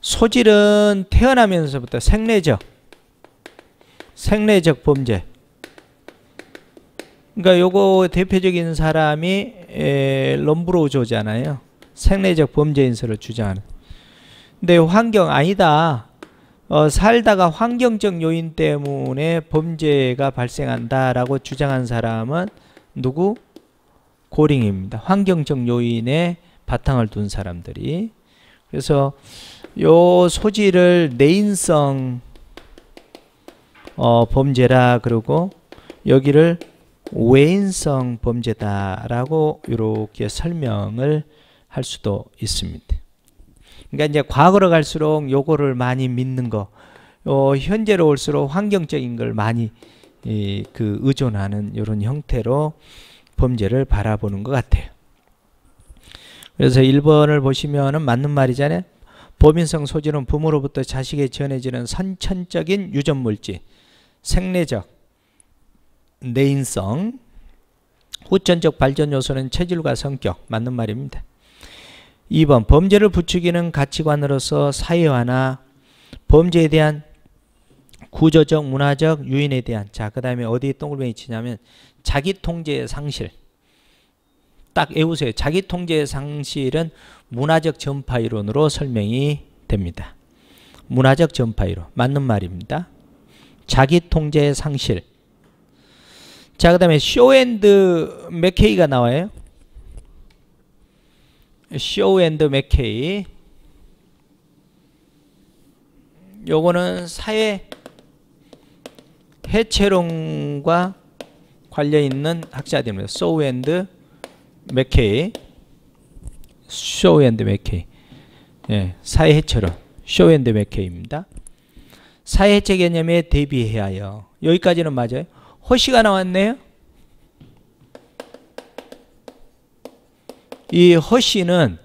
소질은 태어나면서부터 생리적 범죄. 그러니까 요거 대표적인 사람이 럼브로우조잖아요. 생리적 범죄인서를 주장하는. 근데 환경 아니다. 살다가 환경적 요인 때문에 범죄가 발생한다라고 주장한 사람은 누구? 고링입니다. 환경적 요인에 바탕을 둔 사람들이. 그래서 요 소지를 내인성 범죄라 그러고 여기를 외인성 범죄다라고 이렇게 설명을 할 수도 있습니다. 그러니까 이제 과거로 갈수록 요거를 많이 믿는 거. 현재로 올수록 환경적인 걸 많이 의존하는 이런 형태로 범죄를 바라보는 것 같아요. 그래서 1번을 보시면은 맞는 말이잖아요. 범인성 소질은 부모로부터 자식에 전해지는 선천적인 유전물질, 생리적, 내인성, 후천적 발전 요소는 체질과 성격. 맞는 말입니다. 2번 범죄를 부추기는 가치관으로서 사회화나 범죄에 대한 구조적, 문화적 유인에 대한, 자, 그 다음에 어디에 동글뱅이 치냐면 자기통제의 상실. 딱 외우세요. 자기통제의 상실은 문화적 전파이론으로 설명이 됩니다. 문화적 전파이론. 맞는 말입니다. 자기통제의 상실. 자, 그 다음에 쇼&드 맥케이가 나와요. 쇼&드 맥케이. 요거는 사회 해체론과 관련 있는 학자들입니다. 쇼&드 맥케이. 쇼&드 맥케이. 예, 사회 해체론. 쇼&드 맥케이입니다. 사회 해체 개념에 대비하여. 여기까지는 맞아요. 허씨가 나왔네요. 이 허씨는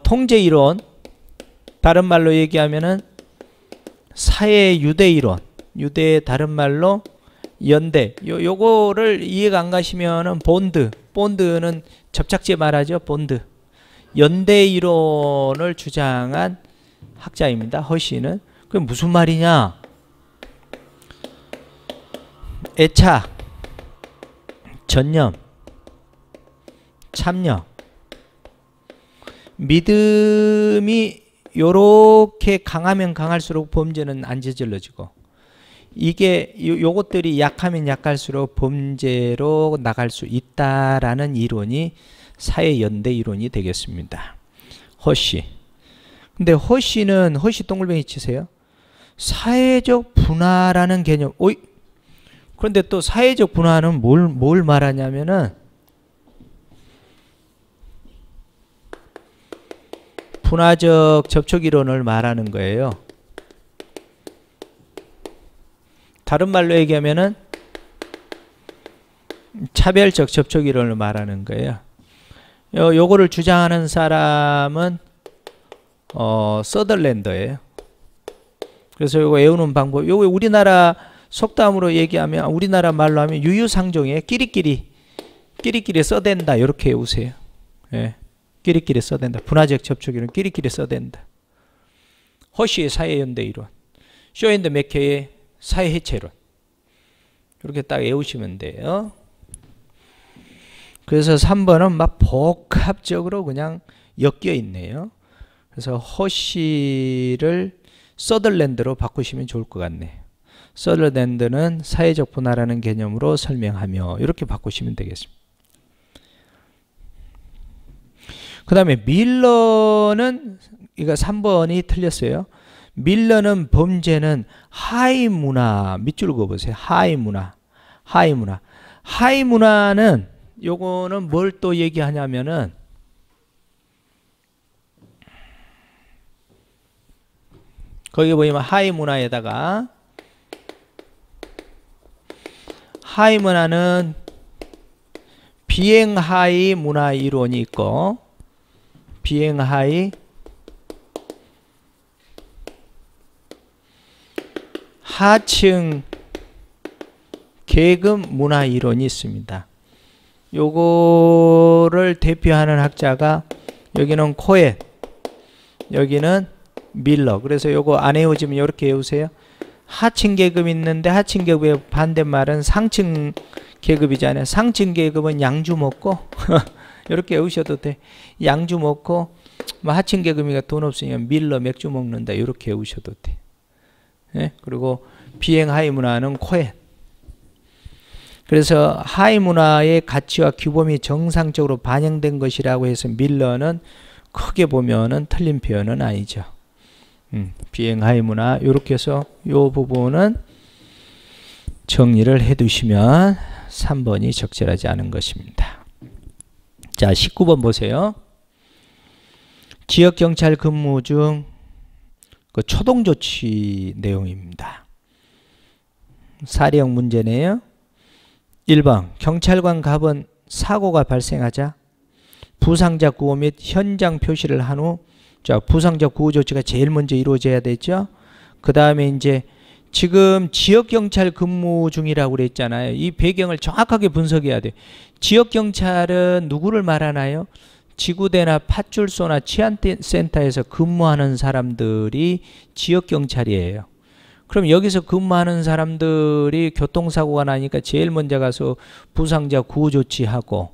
통제이론, 다른 말로 얘기하면은 사회 유대이론, 유대의 다른 말로 연대. 요거를 이해가 안 가시면은 본드는 접착제 말하죠. 본드. 연대 이론을 주장한 학자입니다. 허씨는. 그게 무슨 말이냐? 애착, 전념, 참여, 믿음이 요렇게 강하면 강할수록 범죄는 안 저질러지고, 이게 요것들이 약하면 약할수록 범죄로 나갈 수 있다라는 이론이 사회연대 이론이 되겠습니다. 허씨. 근데 허씨는, 허씨 동글뱅이 치세요. 사회적 분화라는 개념. 그런데 또 사회적 분화는 뭘 말하냐면은 분화적 접촉이론을 말하는 거예요. 다른 말로 얘기하면은 차별적 접촉이론을 말하는 거예요. 요거를 주장하는 사람은 서덜랜더예요. 그래서 요거 외우는 방법, 요거 우리나라 속담으로 얘기하면, 우리나라 말로 하면 유유상종에 끼리끼리 써댄다. 이렇게 외우세요. 예. 끼리끼리 써댄다. 분화적 접촉이론 끼리끼리 써댄다. 허쉬의 사회연대 이론, 쇼&드 맥케이의 사회해체론. 이렇게 딱 외우시면 돼요. 그래서 3번은 막 복합적으로 그냥 엮여 있네요. 그래서 허쉬를 서덜랜드로 바꾸시면 좋을 것 같네요. 서덜랜드는 사회적 분화라는 개념으로 설명하며, 이렇게 바꾸시면 되겠습니다. 그 다음에 밀러는, 이거 3번이 틀렸어요. 밀러는 범죄는 하위 문화, 밑줄 그어보세요. 하위 문화. 하위 문화는 요거는 뭘 또 얘기하냐면은 거기 보면 하위 문화에다가, 하위 문화는 비행하위 문화 이론이 있고, 비행하위 하층 계급 문화 이론이 있습니다. 요거를 대표하는 학자가, 여기는 코엔, 여기는 밀러. 그래서 요거 안 외우지면 이렇게 외우세요. 하층 계급이 있는데, 하층 계급의 반대말은 상층 계급이잖아요. 상층 계급은 양주 먹고 이렇게 외우셔도 돼. 양주 먹고, 뭐 하층 계급이니까 돈 없으니까 밀러 맥주 먹는다. 이렇게 외우셔도 돼. 예? 그리고 비행 하위 문화는 코엔. 그래서 하위 문화의 가치와 규범이 정상적으로 반영된 것이라고 해서 밀러는 크게 보면은 틀린 표현은 아니죠. 비행 하위 문화, 이렇게 해서 이 부분은 정리를 해 두시면 3번이 적절하지 않은 것입니다. 자, 19번 보세요. 지역경찰 근무 중 그 초동 조치 내용입니다. 사례형 문제네요. 1번 경찰관 갑은 사고가 발생하자 부상자 구호 및 현장 표시를 한 후 부상자 구호 조치가 제일 먼저 이루어져야 되죠. 그 다음에 이제 지금 지역경찰 근무 중이라고 그랬잖아요. 이 배경을 정확하게 분석해야 돼. 지역경찰은 누구를 말하나요? 지구대나 파출소나 치안센터에서 근무하는 사람들이 지역경찰이에요. 그럼 여기서 근무하는 사람들이 교통사고가 나니까 제일 먼저 가서 부상자 구호 조치하고,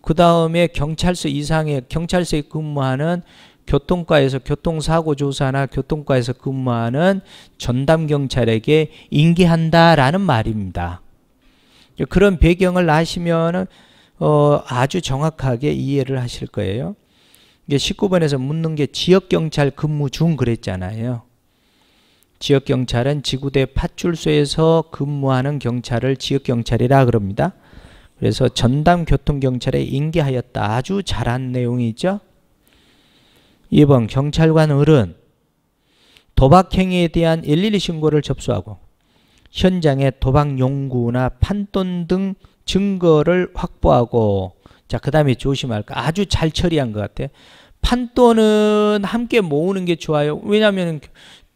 그 다음에 경찰서 이상의 경찰서에 근무하는 교통과에서 교통사고 조사나 교통과에서 근무하는 전담경찰에게 인계한다라는 말입니다. 그런 배경을 아시면 아주 정확하게 이해를 하실 거예요. 이게 19번에서 묻는 게 지역경찰 근무 중 그랬잖아요. 지역경찰은 지구대 파출소에서 근무하는 경찰을 지역경찰이라 그럽니다. 그래서 전담교통경찰에 인계하였다. 아주 잘한 내용이죠. 2번 경찰관 을은 도박행위에 대한 112 신고를 접수하고 현장에 도박 용구나 판돈 등 증거를 확보하고, 자, 그 다음에 조심할 거 아주 잘 처리한 것 같아요. 판돈은 함께 모으는 게 좋아요. 왜냐하면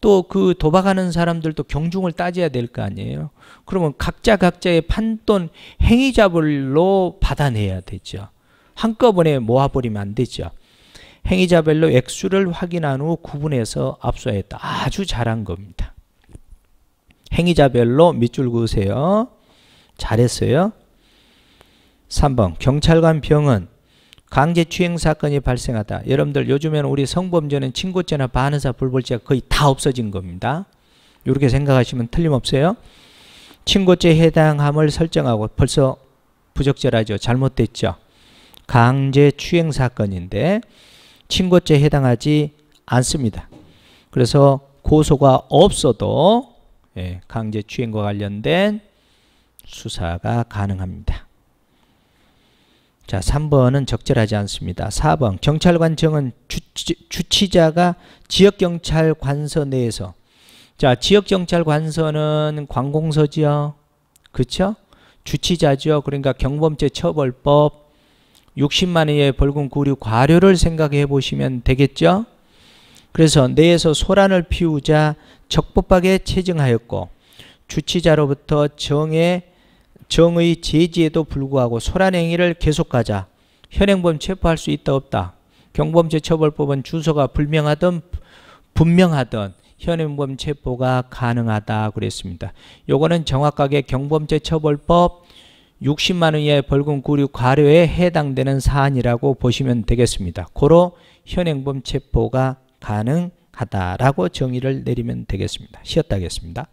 또 그 도박하는 사람들도 경중을 따져야 될 거 아니에요. 그러면 각자의 판돈 행위자별로 받아내야 되죠. 한꺼번에 모아버리면 안 되죠. 행위자별로 액수를 확인한 후 구분해서 압수했다. 아주 잘한 겁니다. 행위자별로 밑줄 그으세요. 잘했어요. 3번 경찰관 병은 강제추행 사건이 발생하다. 여러분들 요즘에는 우리 성범죄는 친고죄나 반의사 불벌죄가 거의 다 없어진 겁니다. 이렇게 생각하시면 틀림없어요. 친고죄에 해당함을 설정하고 벌써 부적절하죠. 잘못됐죠. 강제추행 사건인데 친고죄에 해당하지 않습니다. 그래서 고소가 없어도 강제추행과 관련된 수사가 가능합니다. 자, 3번은 적절하지 않습니다. 4번 경찰관 정은 주치자가 지역경찰관서 내에서, 자, 지역경찰관서는 관공서지요. 그렇죠? 주치자죠. 그러니까 경범죄 처벌법 60만 원의 벌금 구류 과료를 생각해 보시면 되겠죠. 그래서 내에서 소란을 피우자 적법하게 체증하였고 주치자로부터 정의 제지에도 불구하고 소란 행위를 계속하자 현행범 체포할 수 있다 없다. 경범죄 처벌법은 주소가 불명하든 분명하든 현행범 체포가 가능하다 그랬습니다. 요거는 정확하게 경범죄 처벌법 60만 원 이하의 벌금 구류 과료에 해당되는 사안이라고 보시면 되겠습니다. 고로 현행범 체포가 가능하다라고 정의를 내리면 되겠습니다. 쉬었다 하겠습니다.